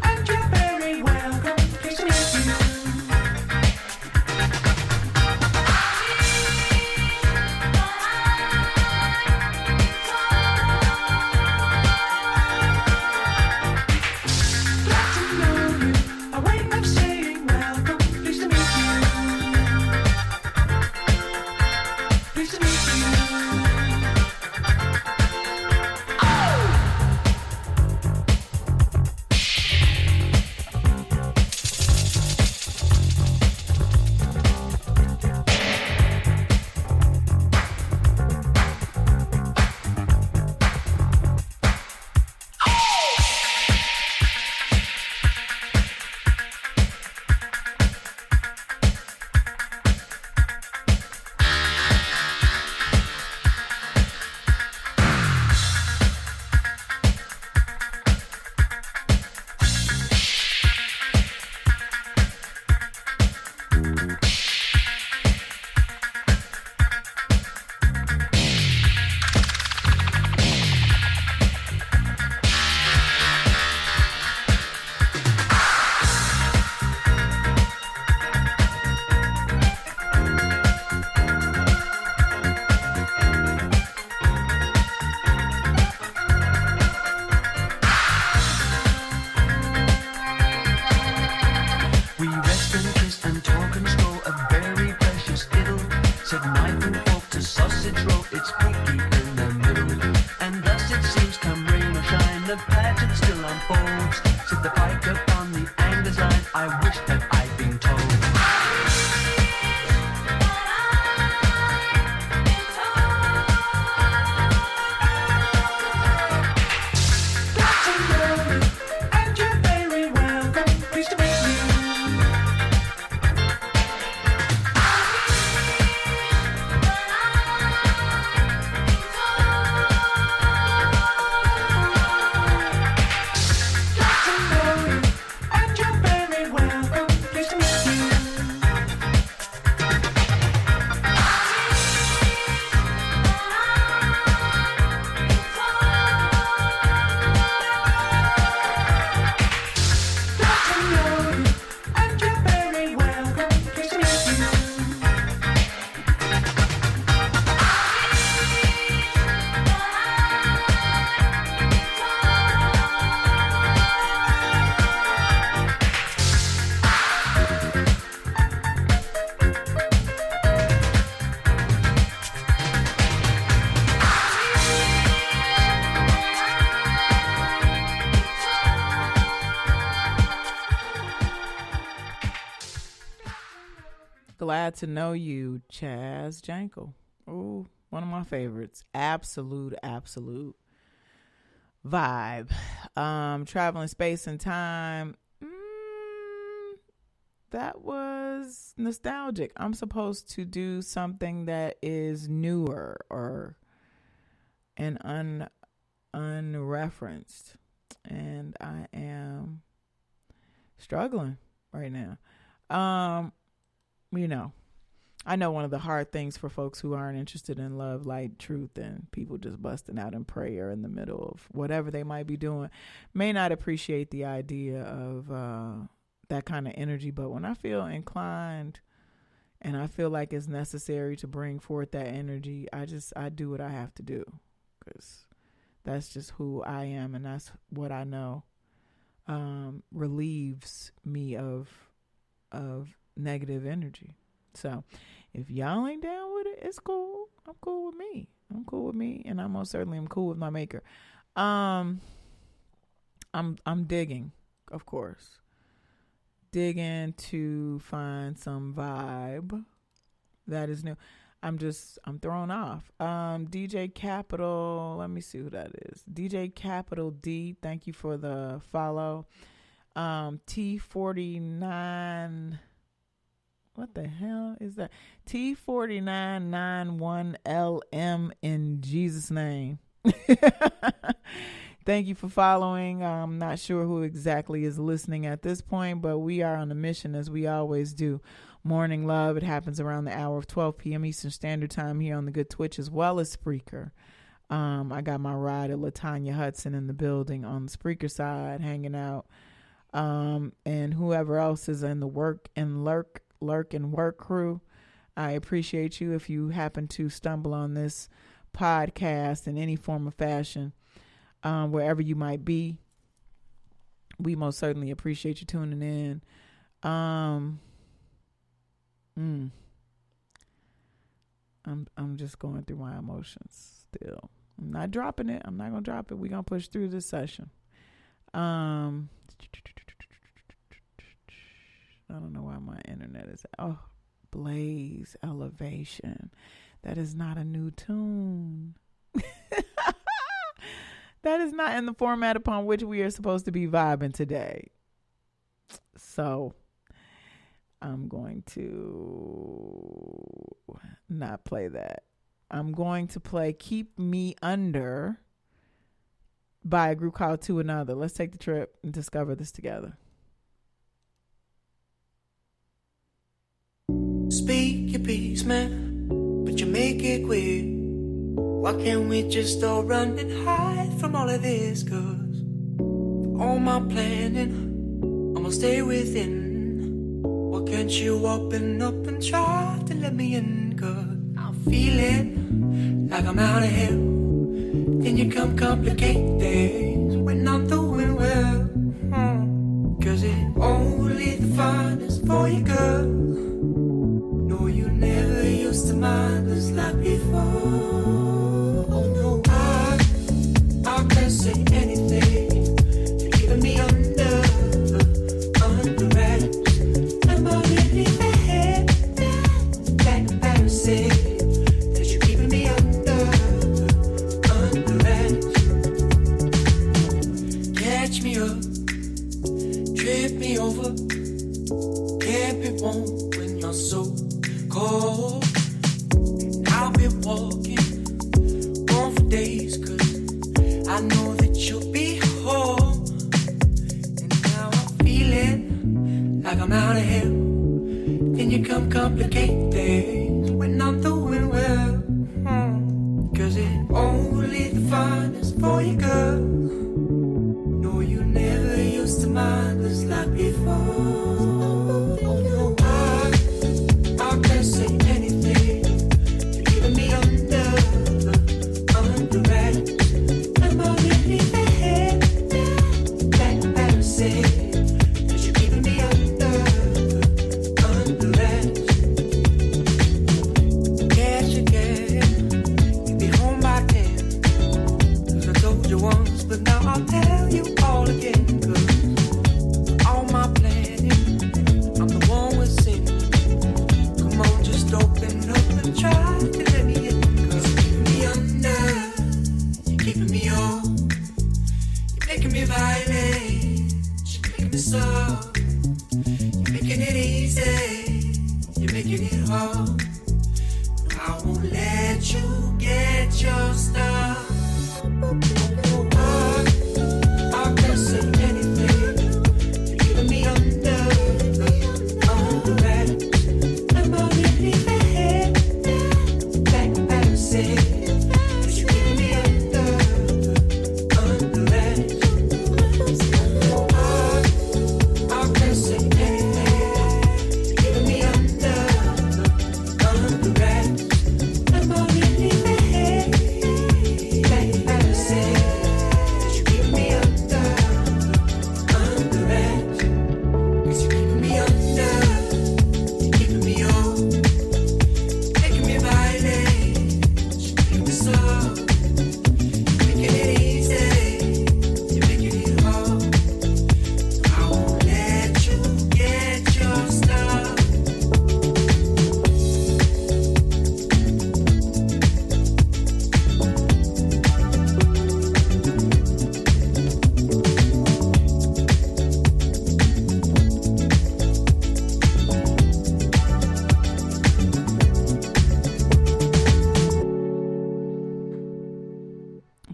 And you're very welcome. Pleased to meet you. Glad to Know You, Chaz Jankel. Ooh, one of my favorites. Absolute vibe. Traveling Space and Time. That was nostalgic. I'm supposed to do something that is newer or unreferenced. And I am struggling right now. I know one of the hard things for folks who aren't interested in love, light, truth, and people just busting out in prayer in the middle of whatever they might be doing may not appreciate the idea of that kind of energy. But when I feel inclined and I feel like it's necessary to bring forth that energy, I do what I have to do, because that's just who I am, and that's what I know relieves me of negative energy. So if y'all ain't down with it, it's cool. I'm cool with me. And I most certainly am cool with my maker. I'm digging, of course. Digging to find some vibe that is new. I'm thrown off. DJ Capital, let me see who that is. DJ Capital D, thank you for the follow. T49, what the hell is that? T4991LM, in Jesus' name. Thank you for following. I'm not sure who exactly is listening at this point, but we are on a mission, as we always do. Morning Love. It happens around the hour of 12 p.m. Eastern Standard Time here on the good Twitch, as well as Spreaker. I got my ride at LaTanya Hudson in the building on the Spreaker side, hanging out. And whoever else is in the work and lurk and work crew, I appreciate you. If you happen to stumble on this podcast in any form or fashion, wherever you might be, we most certainly appreciate you tuning in. I'm just going through my emotions still. I'm not dropping it. I'm not gonna drop it. We're gonna push through this session. I don't know why my internet is. Oh, Blaze Elevation. That is not a new tune. That is not in the format upon which we are supposed to be vibing today. So I'm going to not play that. I'm going to play Keep Me Under by a group called To Another. Let's take the trip and discover this together. Speak your piece, man, but you make it quick. Why can't we just all run and hide from all of this? 'Cause all my planning, I'ma stay within. Why can't you open up and try to let me in? 'Cause I'm feeling like I'm out of here. Then you come complicate things when I'm doing well. 'Cause it only the finest for you, girl. No, you never used to mind us like before. Oh no, I can't say anything. You're keeping me under wraps. I'm already ahead. That embarrassing that you're keeping me under wraps. Catch me up, trip me over. Can't be warm when you're so cold. I'll be walking on for days, 'cause I know that you'll be home. And now I'm feeling like I'm out of here. Then you come complicate things when I'm doing well. 'Cause it only the finest for you, girl. No, you never used to mind us like before. Oh no, I can't say anything. You're keeping me under wraps. I'm already ahead. That embarrassing that you're keeping me under wraps. Guess you can. You'll be home by then. 'Cause I told you once, but now I'll tell you all again. 'Cause all my planning, I'm the one with sin. Come on, just open up and try to let me in. 'Cause you're keeping me under, you're keeping me on. You're making me violent, you're making me soft. You're making it easy, you're making it hard. I won't let you get your stuff. I can't say anything. You're keeping me under wraps. I'm already ahead. That embarrassing that you're keeping me under wraps. I can't say anything. You're keeping me under wraps. I'm already ahead. That embarrassing that you're keeping me under wraps. 'Cause you're keeping me under, you're keeping me on. Making me violent, you're making me soft. You're making it easy, you're making it hard. I won't let you get your stuff.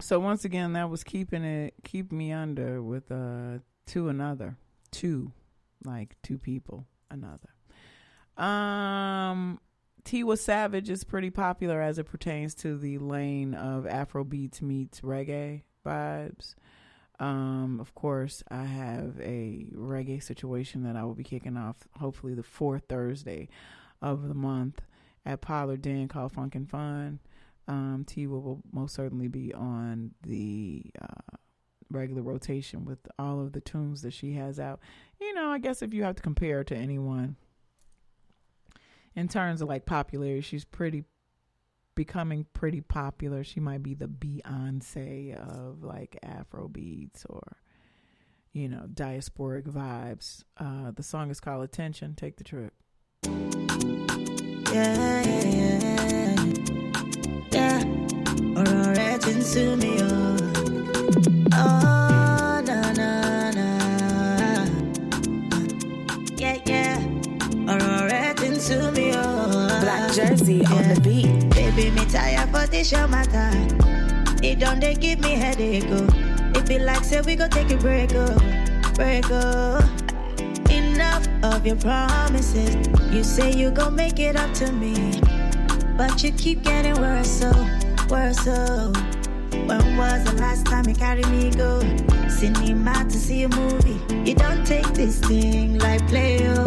So once again, that was Keep Me Under with To Another. Two, like two people, another. Tiwa Savage is pretty popular as it pertains to the lane of Afrobeats meets reggae vibes. Of course, I have a reggae situation that I will be kicking off hopefully the fourth Thursday of the month at Parlor Den called Funkin' Fun. Tiwa will most certainly be on the regular rotation with all of the tunes that she has out. You know, I guess if you have to compare to anyone in terms of like popularity, she's pretty becoming pretty popular. She might be the Beyonce of like Afro beats or, you know, diasporic vibes. The song is called Attention. Take the trip. Yeah, yeah, yeah, yeah. Alright, into me, oh, oh, na, na, na. Yeah, yeah. Alright, into me, oh. Black Jersey on the beat. Baby, me tired for this your matter. It don't they give me headache, oh. It be like say we go take a break, oh, break, oh. Enough of your promises. You say you gon' make it up to me, but you keep getting worse, worse, When was the last time you carried me go cinema to see a movie? You don't take this thing like play, And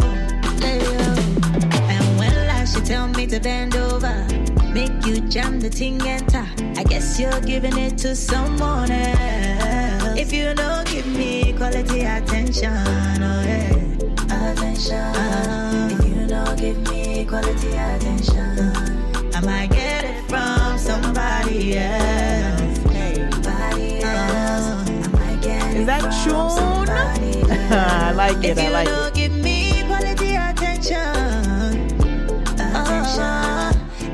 when last you tell me to bend over, make you jam the thing enter, I guess you're giving it to someone else. If you don't give me quality attention, oh yeah, attention. If you don't give me quality attention, I might get it from somebody else. Somebody else. I might get Is that tune? I like it. I like it. If you don't give me quality attention,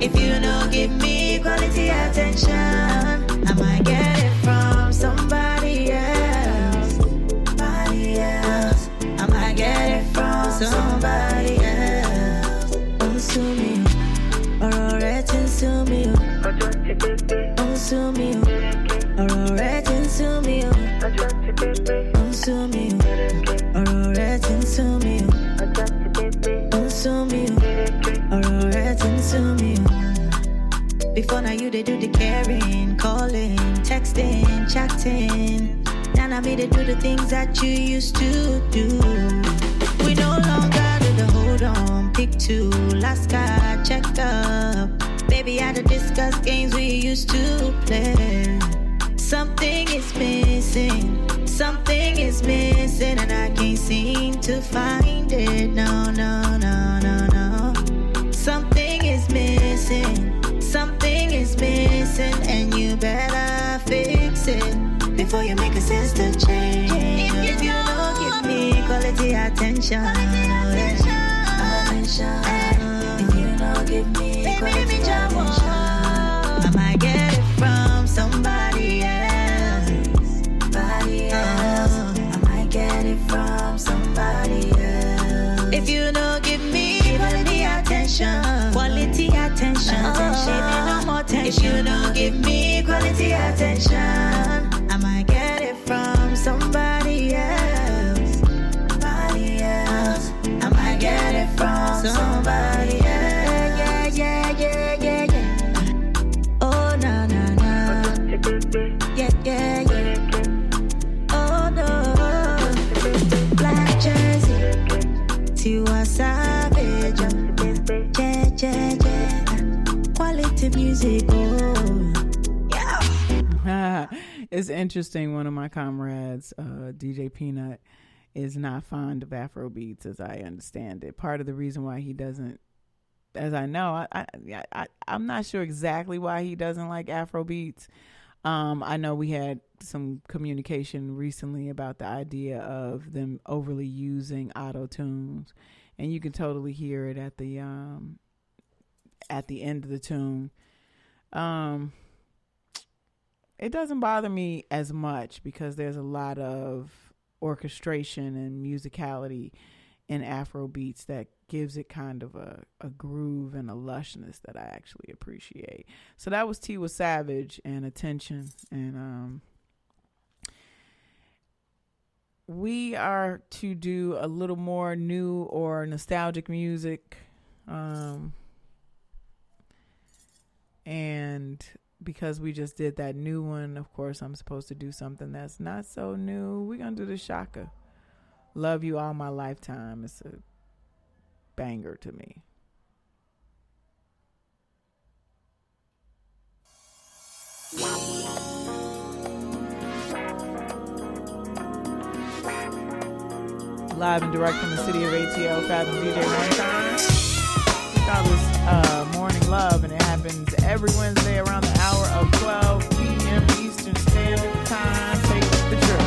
if you don't give me quality attention, I might get it from somebody else. Somebody else. I might get it from somebody else. Sue me, or already sue me. Sue me, or already sue me. Sue me, or already sue me. Sue me, or already sue me. Before now you they do the caring, calling, texting, chatting. Now me they do the things that you used to do. We no longer do the hold on, pick two, last guy, check up. Baby, I to discuss games we used to play. Something is missing, something is missing, and I can't seem to find it. No, no, no, no, no. Something is missing. Something is missing, and you better fix it before you make a sense to change. If you don't give me quality attention, if you don't give me quality attention, I might get it from somebody else. Somebody else. I might get it from somebody else. If you don't give me quality attention, no more tension. If you don't give me quality attention, I might get it from somebody else. Somebody else. I might get it from somebody else. Yeah, yeah, yeah, yeah, yeah. Oh, no, no, no. Yeah, yeah, yeah. Oh, no. Black Jersey. Tiwa Savage. Yeah, yeah, yeah. Quality music, oh, yeah. It's interesting. One of my comrades, DJ Peanut, is not fond of Afro beats, as I understand it. Part of the reason why he doesn't, as I know, I'm not sure exactly why he doesn't like Afro beats. I know we had some communication recently about the idea of them overly using auto tunes, and you can totally hear it at the end of the tune. It doesn't bother me as much because there's a lot of orchestration and musicality in Afro beats that gives it kind of a groove and a lushness that I actually appreciate. So that was Tiwa Savage and Attention. And we are to do a little more new or nostalgic music. And because we just did that new one, of course, I'm supposed to do something that's not so new. We're going to do the Shaka. Love You All My Lifetime. It's a banger to me. Live and direct from the city of ATL, Fathom DJ one time. We call this Morning Love, and it happens every Wednesday around the hour of 12 p.m. Eastern Standard Time. Take the trip.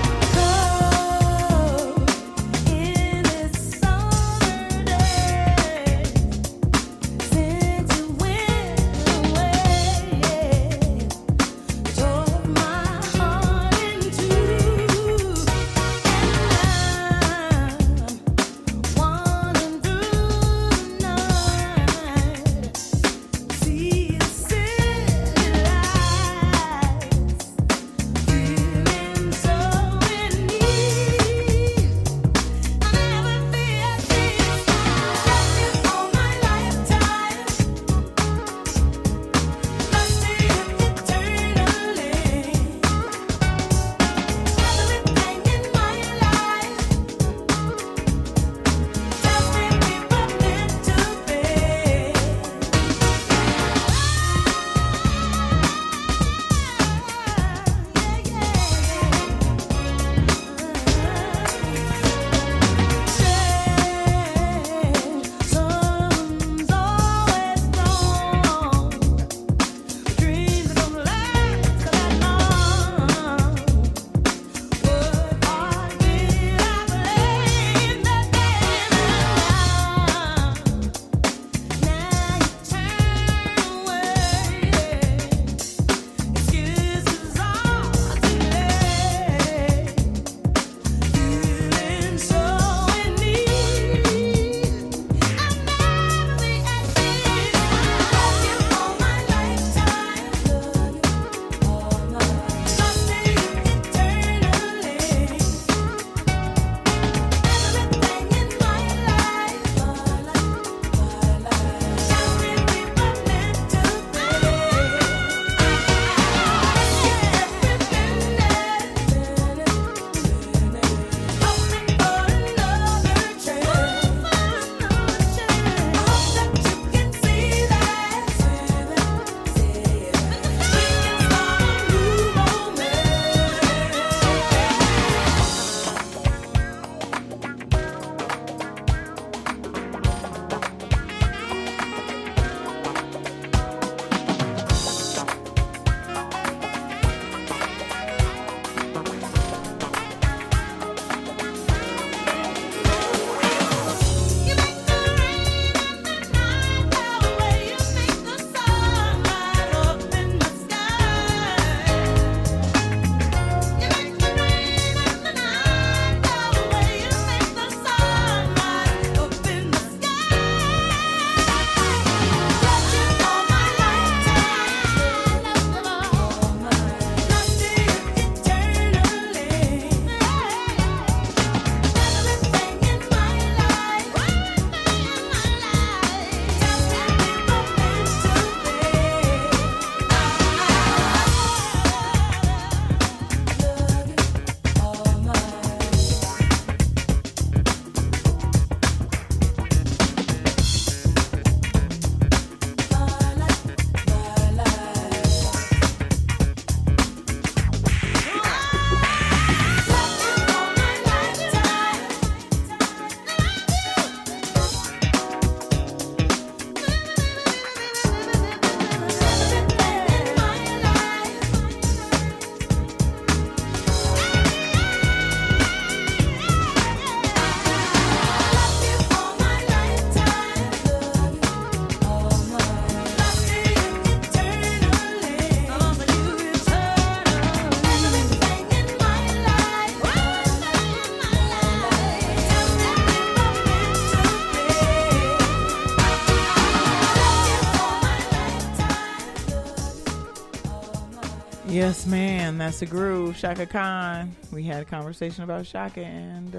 Yes, man, that's the groove. Shaka Khan. We had a conversation about Shaka and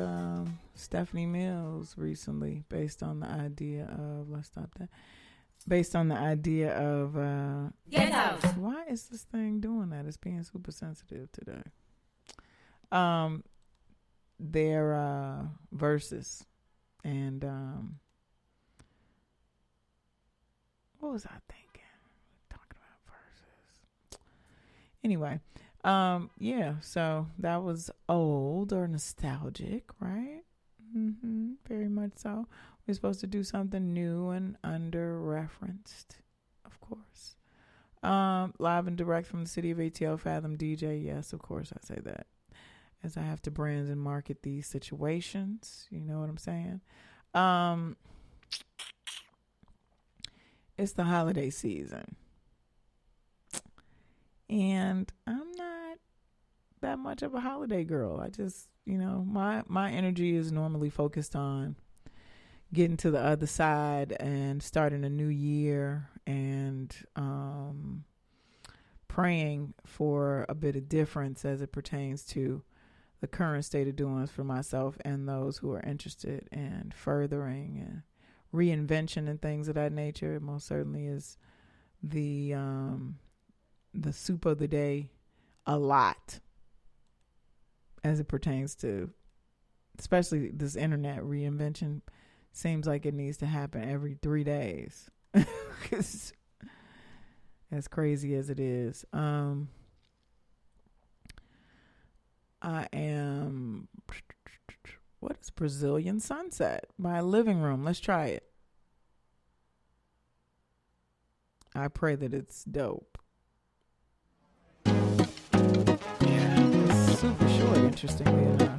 Stephanie Mills recently, based on the idea of based on the idea of Get out. Why is this thing doing that? It's being super sensitive today. Their verses and what was I thinking? Talking about verses. Anyway, yeah, so that was old or nostalgic, right? Mm-hmm, very much so. We're supposed to do something new and under-referenced, of course. Live and direct from the city of ATL, Fathom DJ. Yes, of course I say that, as I have to brand and market these situations. You know what I'm saying? It's the holiday season, and I'm not that much of a holiday girl. I just, my energy is normally focused on getting to the other side and starting a new year, and praying for a bit of difference as it pertains to the current state of doings for myself and those who are interested in furthering and reinvention and things of that nature. It most certainly is the soup of the day a lot as it pertains to, especially this internet reinvention. Seems like it needs to happen every 3 days. As crazy as it is. I am, what is Brazilian Sunset by Living Room? Let's try it. I pray that it's dope. Yeah, it's super short, interestingly enough.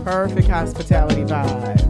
Perfect hospitality vibe.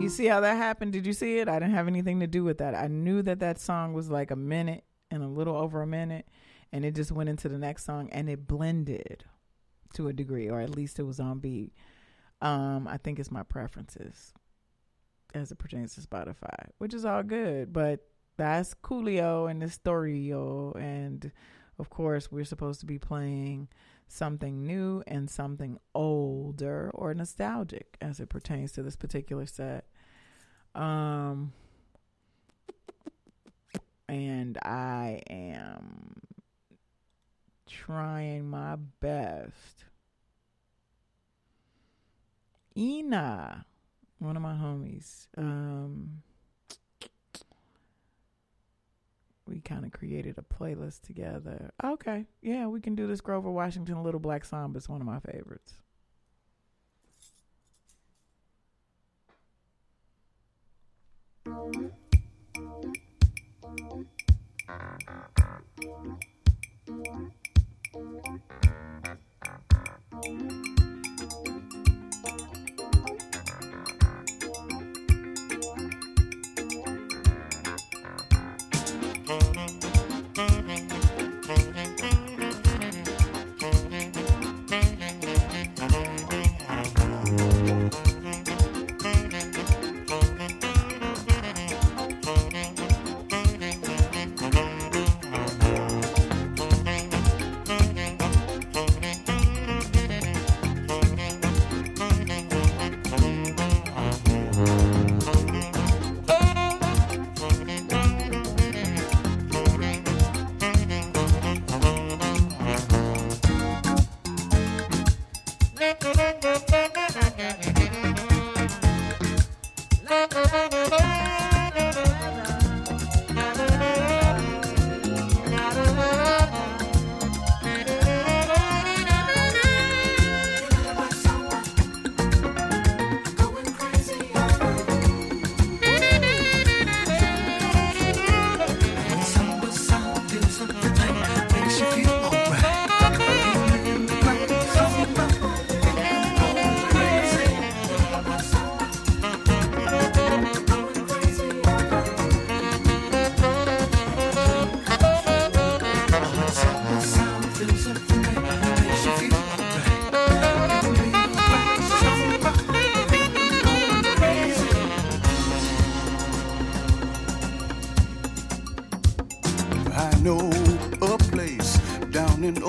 See how that happened? Did you see it? I didn't have anything to do with that. I knew that song was like a minute and a little over a minute, and it just went into the next song, and it blended to a degree, or at least it was on beat. I think it's my preferences as it pertains to Spotify, which is all good, but that's Coolio and Nestorio, and of course we're supposed to be playing something new and something older or nostalgic as it pertains to this particular set. And I am trying my best. Ina, one of my homies, we kind of created a playlist together. Okay, yeah, we can do this Grover Washington Little Black Samba. It's one of my favorites.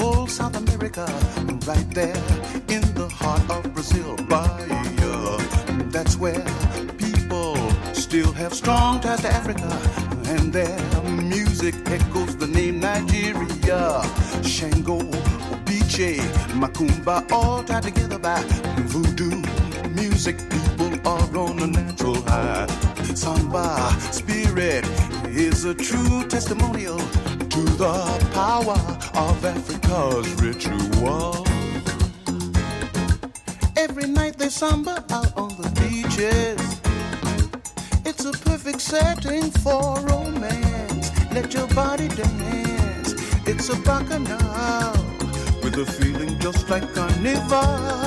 old South America, right there in the heart of Brazil, Bahia. That's where people still have strong ties to Africa, and their music echoes the name Nigeria. Shango, Obiche, Macumba, all tied together by voodoo music. People are on a natural high. Samba spirit is a true testimonial to the power of Africa's ritual. Every night they samba out on the beaches. It's a perfect setting for romance. Let your body dance. It's a bacchanal with a feeling just like carnival.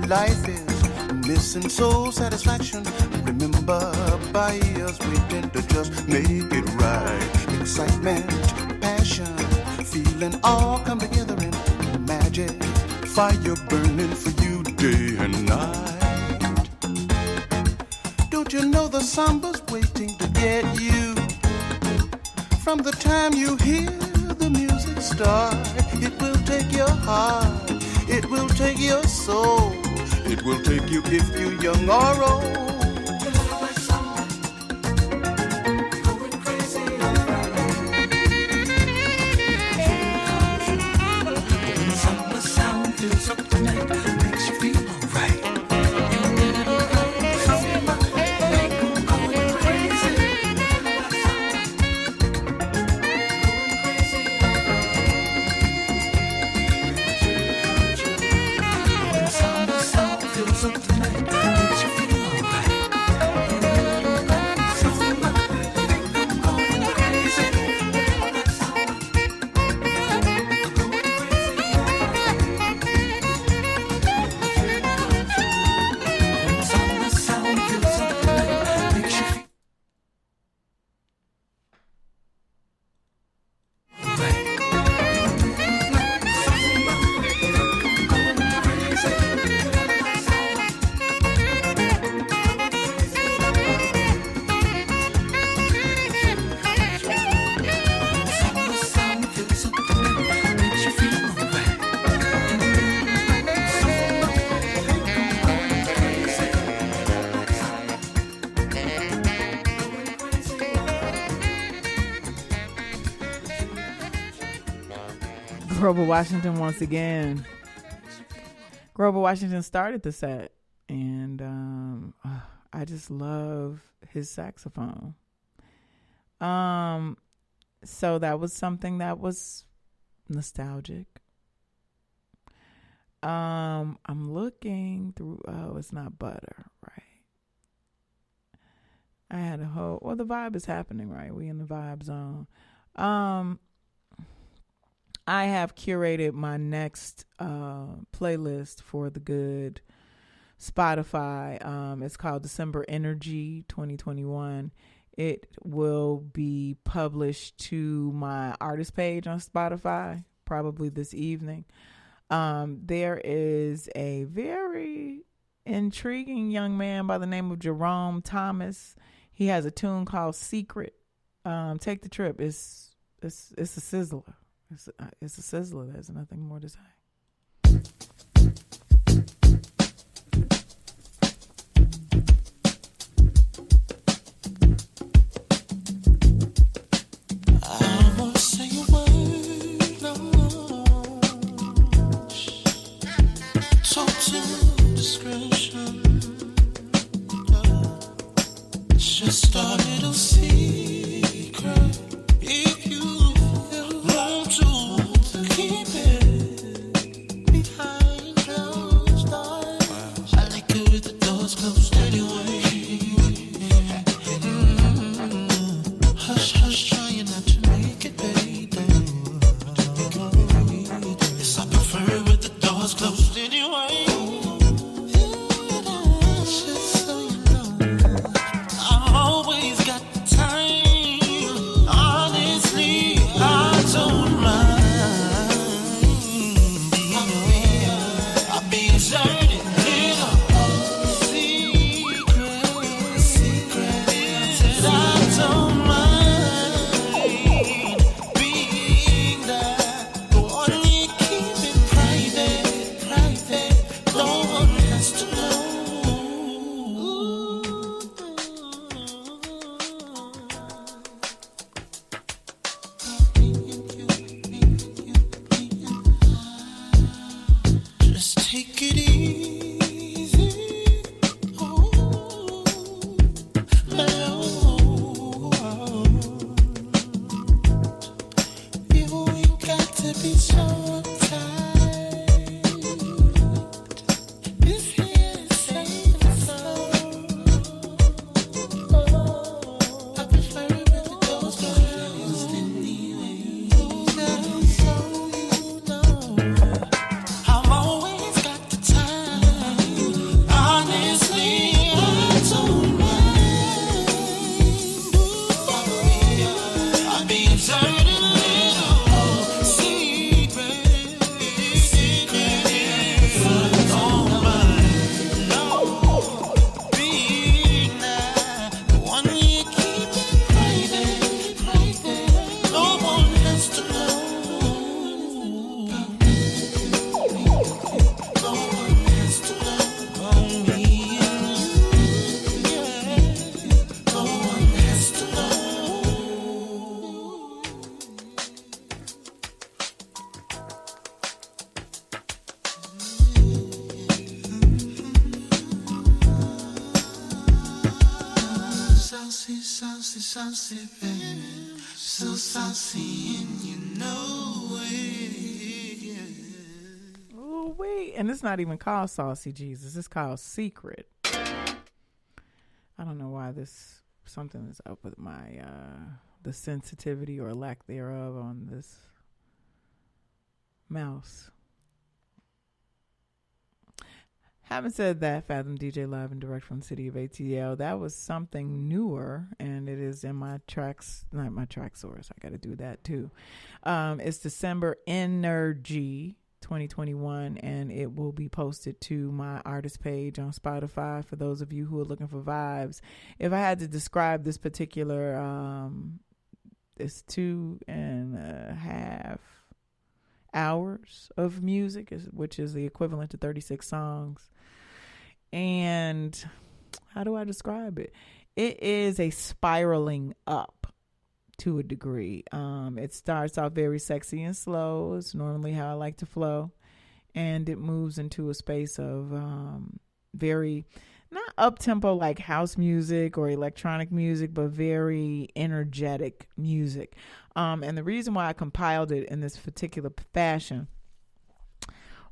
Life is missing soul satisfaction. Remember, Bahia's waiting to just make it right. Excitement, passion, feeling all come together in magic. Fire burning for you day and night. Don't you know the samba's waiting to get you? From the time you hear the music start, it will take your heart, it will take your soul. It will take you if you're young or old. Summer sound fills up the night, makes you feel alright. Grover Washington once again. Grover Washington started the set, and I just love his saxophone. So that was something that was nostalgic. I'm looking through. Oh, it's not Butter, right? I had a whole. Well, the vibe is happening, right? We in the vibe zone. I have curated my next playlist for the good Spotify. It's called December Energy 2021. It will be published to my artist page on Spotify probably this evening. There is a very intriguing young man by the name of Jerome Thomas. He has a tune called Secret. Take the trip. It's a sizzler. It's a sizzler. There's nothing more to say. I won't say a word, no. total discretion. It's just a little secret. If you want to keep it behind closed doors, I like it with the doors closed anyway. Hush, hush, trying not to make it, baby. Yes, I prefer it with the doors closed anyway. Just so you know, I've always got the time. Honestly, I don't mind. I'll be exerted, little secret. Said I don't mind being that the one you keep it private. No one has to know. Just take it easy. You ain't got to be so uptight. This here is safe and sound. I prefer it when the doors closed anyway. Just so you know, I've always got the time. Honestly, I don't mind. I'll be exerted, little secret. Don't mind, no, being that the one you keep it private. No one has to know. No one has to know. Me and you, yeah. No one has to know. Saucy, baby. So saucy, and you know it. Yeah. Ooh, wait. And it's not even called Saucy Jesus. It's called Secret. I don't know why something is up with my, the sensitivity or lack thereof on this mouse. Having said that, Fathom DJ live and direct from the city of ATL. That was something newer, and it is in my tracks, not my track source. I got to do that too. It's December Energy 2021, and it will be posted to my artist page on Spotify for those of you who are looking for vibes. If I had to describe this particular, it's 2.5 hours of music, which is the equivalent to 36 songs. And how do I describe it? It is a spiraling up to a degree. It starts off very sexy and slow. It's normally how I like to flow. And it moves into a space of very, not up-tempo like house music or electronic music, but very energetic music. And the reason why I compiled it in this particular fashion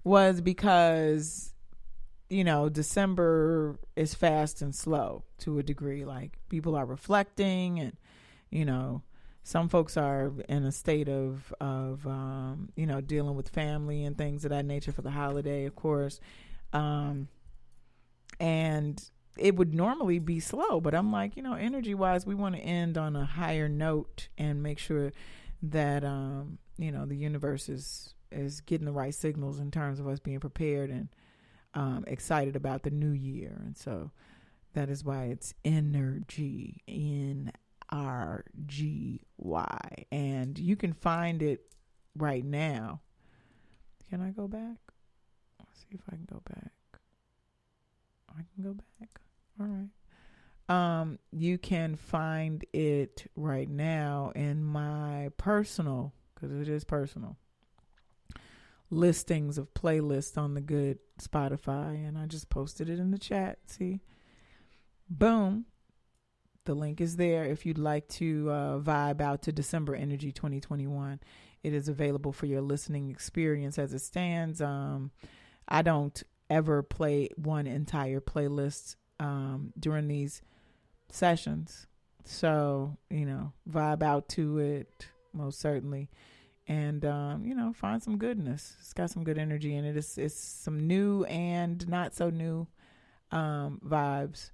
was because, December is fast and slow to a degree. Like, people are reflecting, and, some folks are in a state of dealing with family and things of that nature for the holiday, of course. And it would normally be slow, but I'm like, energy wise, we want to end on a higher note and make sure that, the universe is getting the right signals in terms of us being prepared and excited about the new year. And so that is why it's Energy, NRGY. And you can find it right now. Can I go back? Let's see if I can go back. I can go back. All right. You can find it right now in my personal, because it is personal, listings of playlists on the good Spotify, and I just posted it in the chat. See, boom, the link is there. If you'd like to vibe out to December Energy 2021, it is available for your listening experience. As it stands, I don't ever play one entire playlist during these sessions, so vibe out to it most certainly. And, find some goodness. It's got some good energy in it. It's some new and not so new vibes.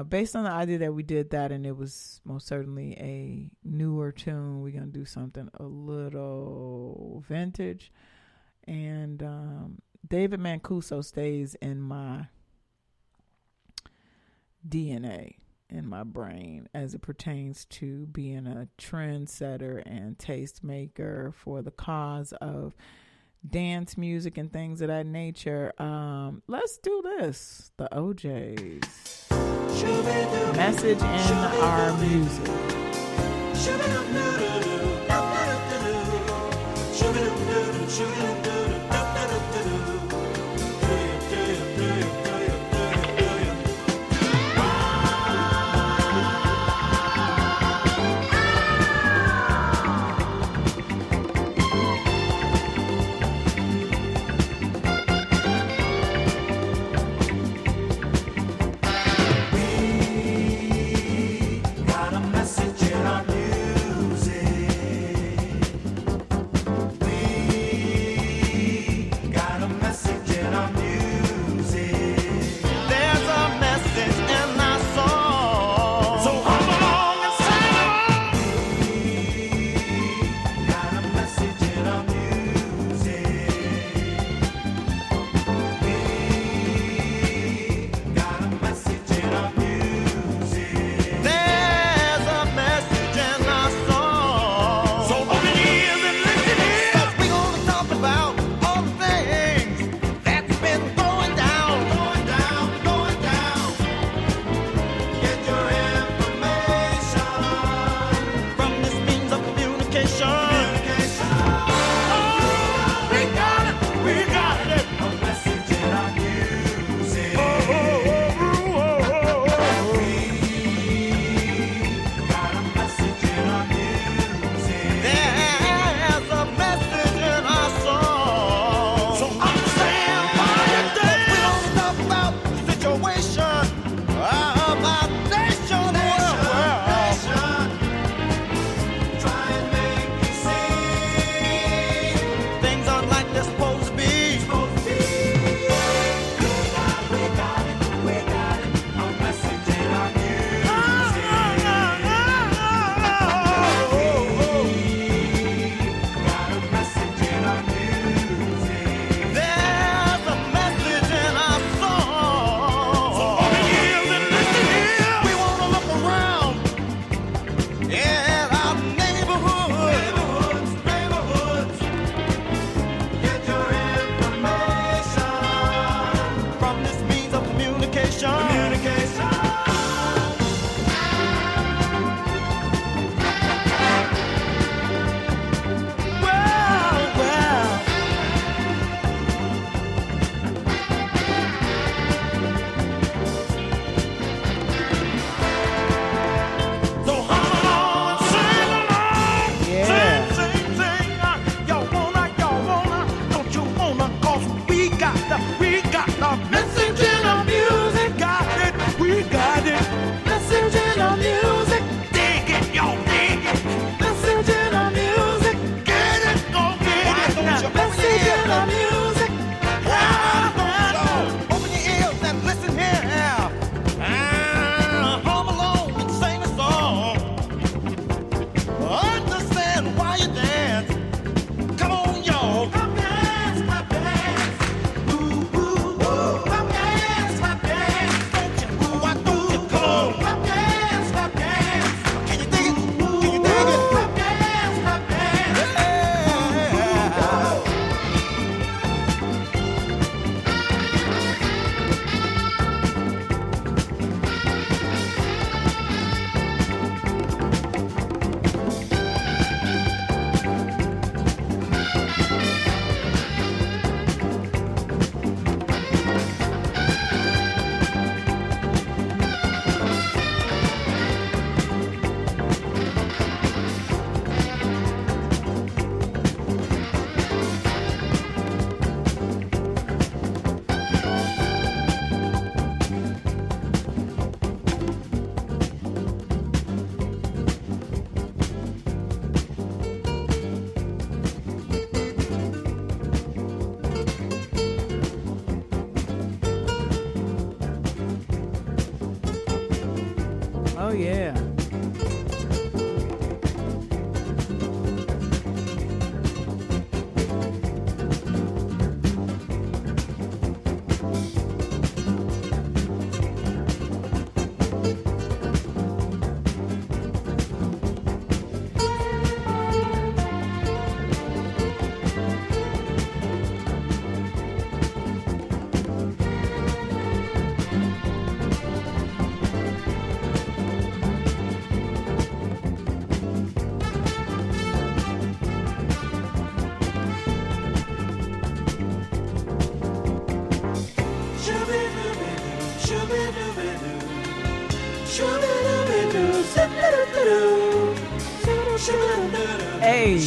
Based on the idea that we did that, and it was most certainly a newer tune, we're going to do something a little vintage. And David Mancuso stays in my DNA, in my brain, as it pertains to being a trendsetter and tastemaker for the cause of dance music and things of that nature. Let's do this. The OJs. Message in our music. Come on, y'all. Come dance, ooh, ooh, ooh. Oh, yeah. Hey.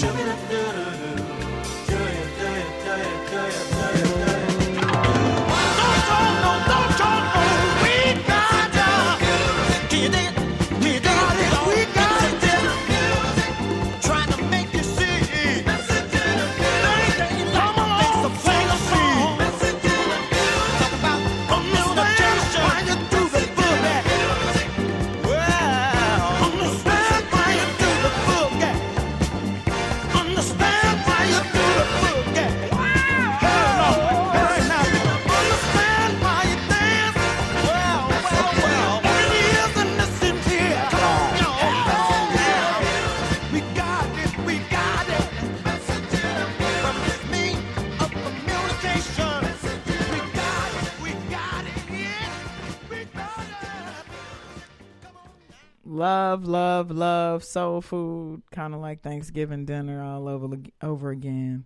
Love soul food, kind of like Thanksgiving dinner all over again.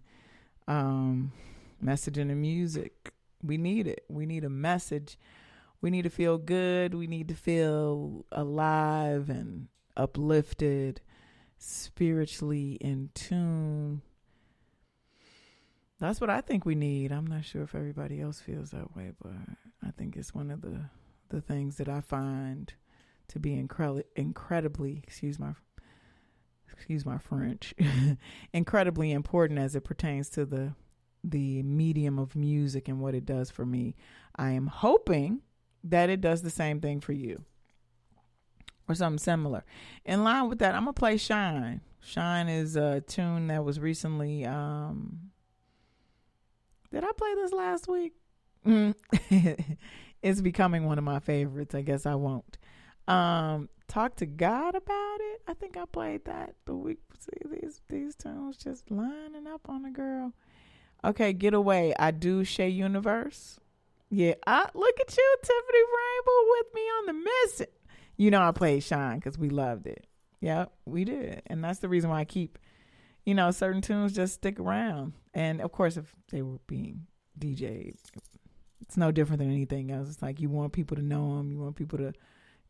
Messaging and music, we need it. We need a message. We need to feel good. We need to feel alive and uplifted, spiritually in tune. That's what I think we need. I'm not sure if everybody else feels that way, but I think it's one of the things that I find to be incredibly, excuse my French, incredibly important as it pertains to the medium of music and what it does for me. I am hoping that it does the same thing for you or something similar. In line with that, I'm gonna play Shine. Shine is a tune that was recently did I play this last week? It's becoming one of my favorites. I guess I won't. Talk to God about it. I think I played that the week. See these tunes just lining up on the girl. Okay, Get Away. I Do Shea Universe. Yeah, look at you, Tiffany Rainbow, with me on the mission. You know I played Shine because we loved it. Yeah, we did, and that's the reason why I keep, certain tunes just stick around. And of course, if they were being DJ'd, it's no different than anything else. It's like you want people to know them. You want people to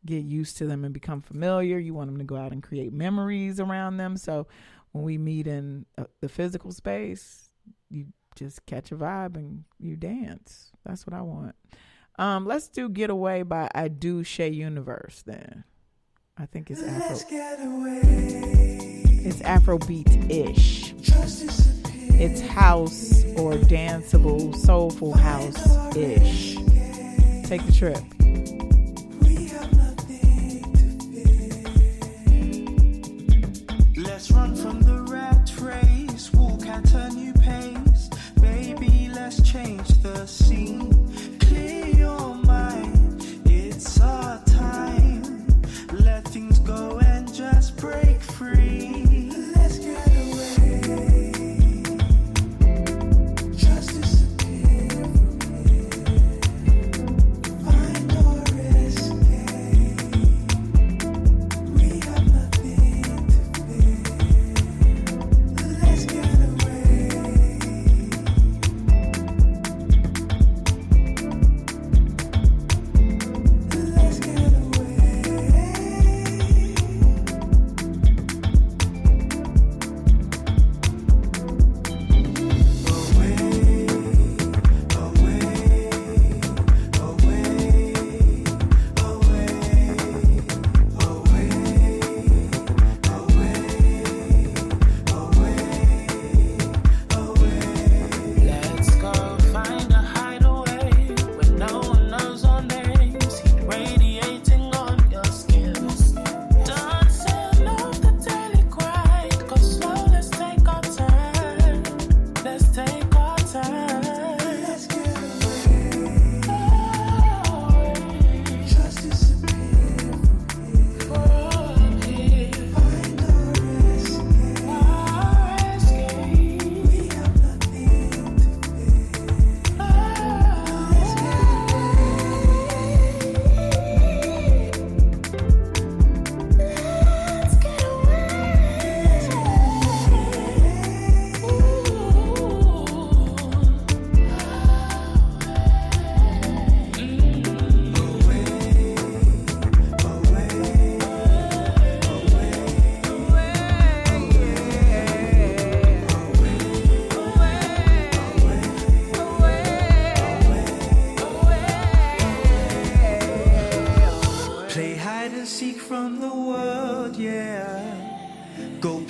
get used to them and become familiar. You want them to go out and create memories around them. So when we meet in the physical space, you just catch a vibe and you dance. That's what I want. Let's do Get Away by I Do Shea Universe then. I think it's Afro. Let's get away. It's Afrobeat-ish. It's house or danceable, soulful house-ish. Take the trip. Let's run from the rat race, walk at a new pace. Baby, let's change the scene. Clear your mind, it's our time. Let things go and just break free. Let's get away. Just disappear from here. Find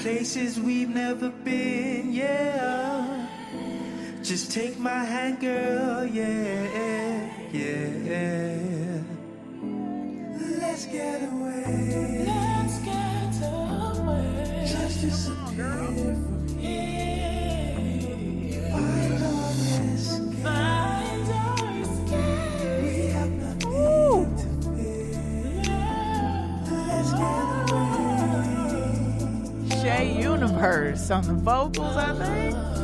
places we've never been, yeah. Just take my hand, girl, yeah, yeah. Let's get away. Let's get away. Just disappear from here. Find our escape. Find our escape. We have nothing to fear. Let's get away. Shay Universe on the vocals, I think.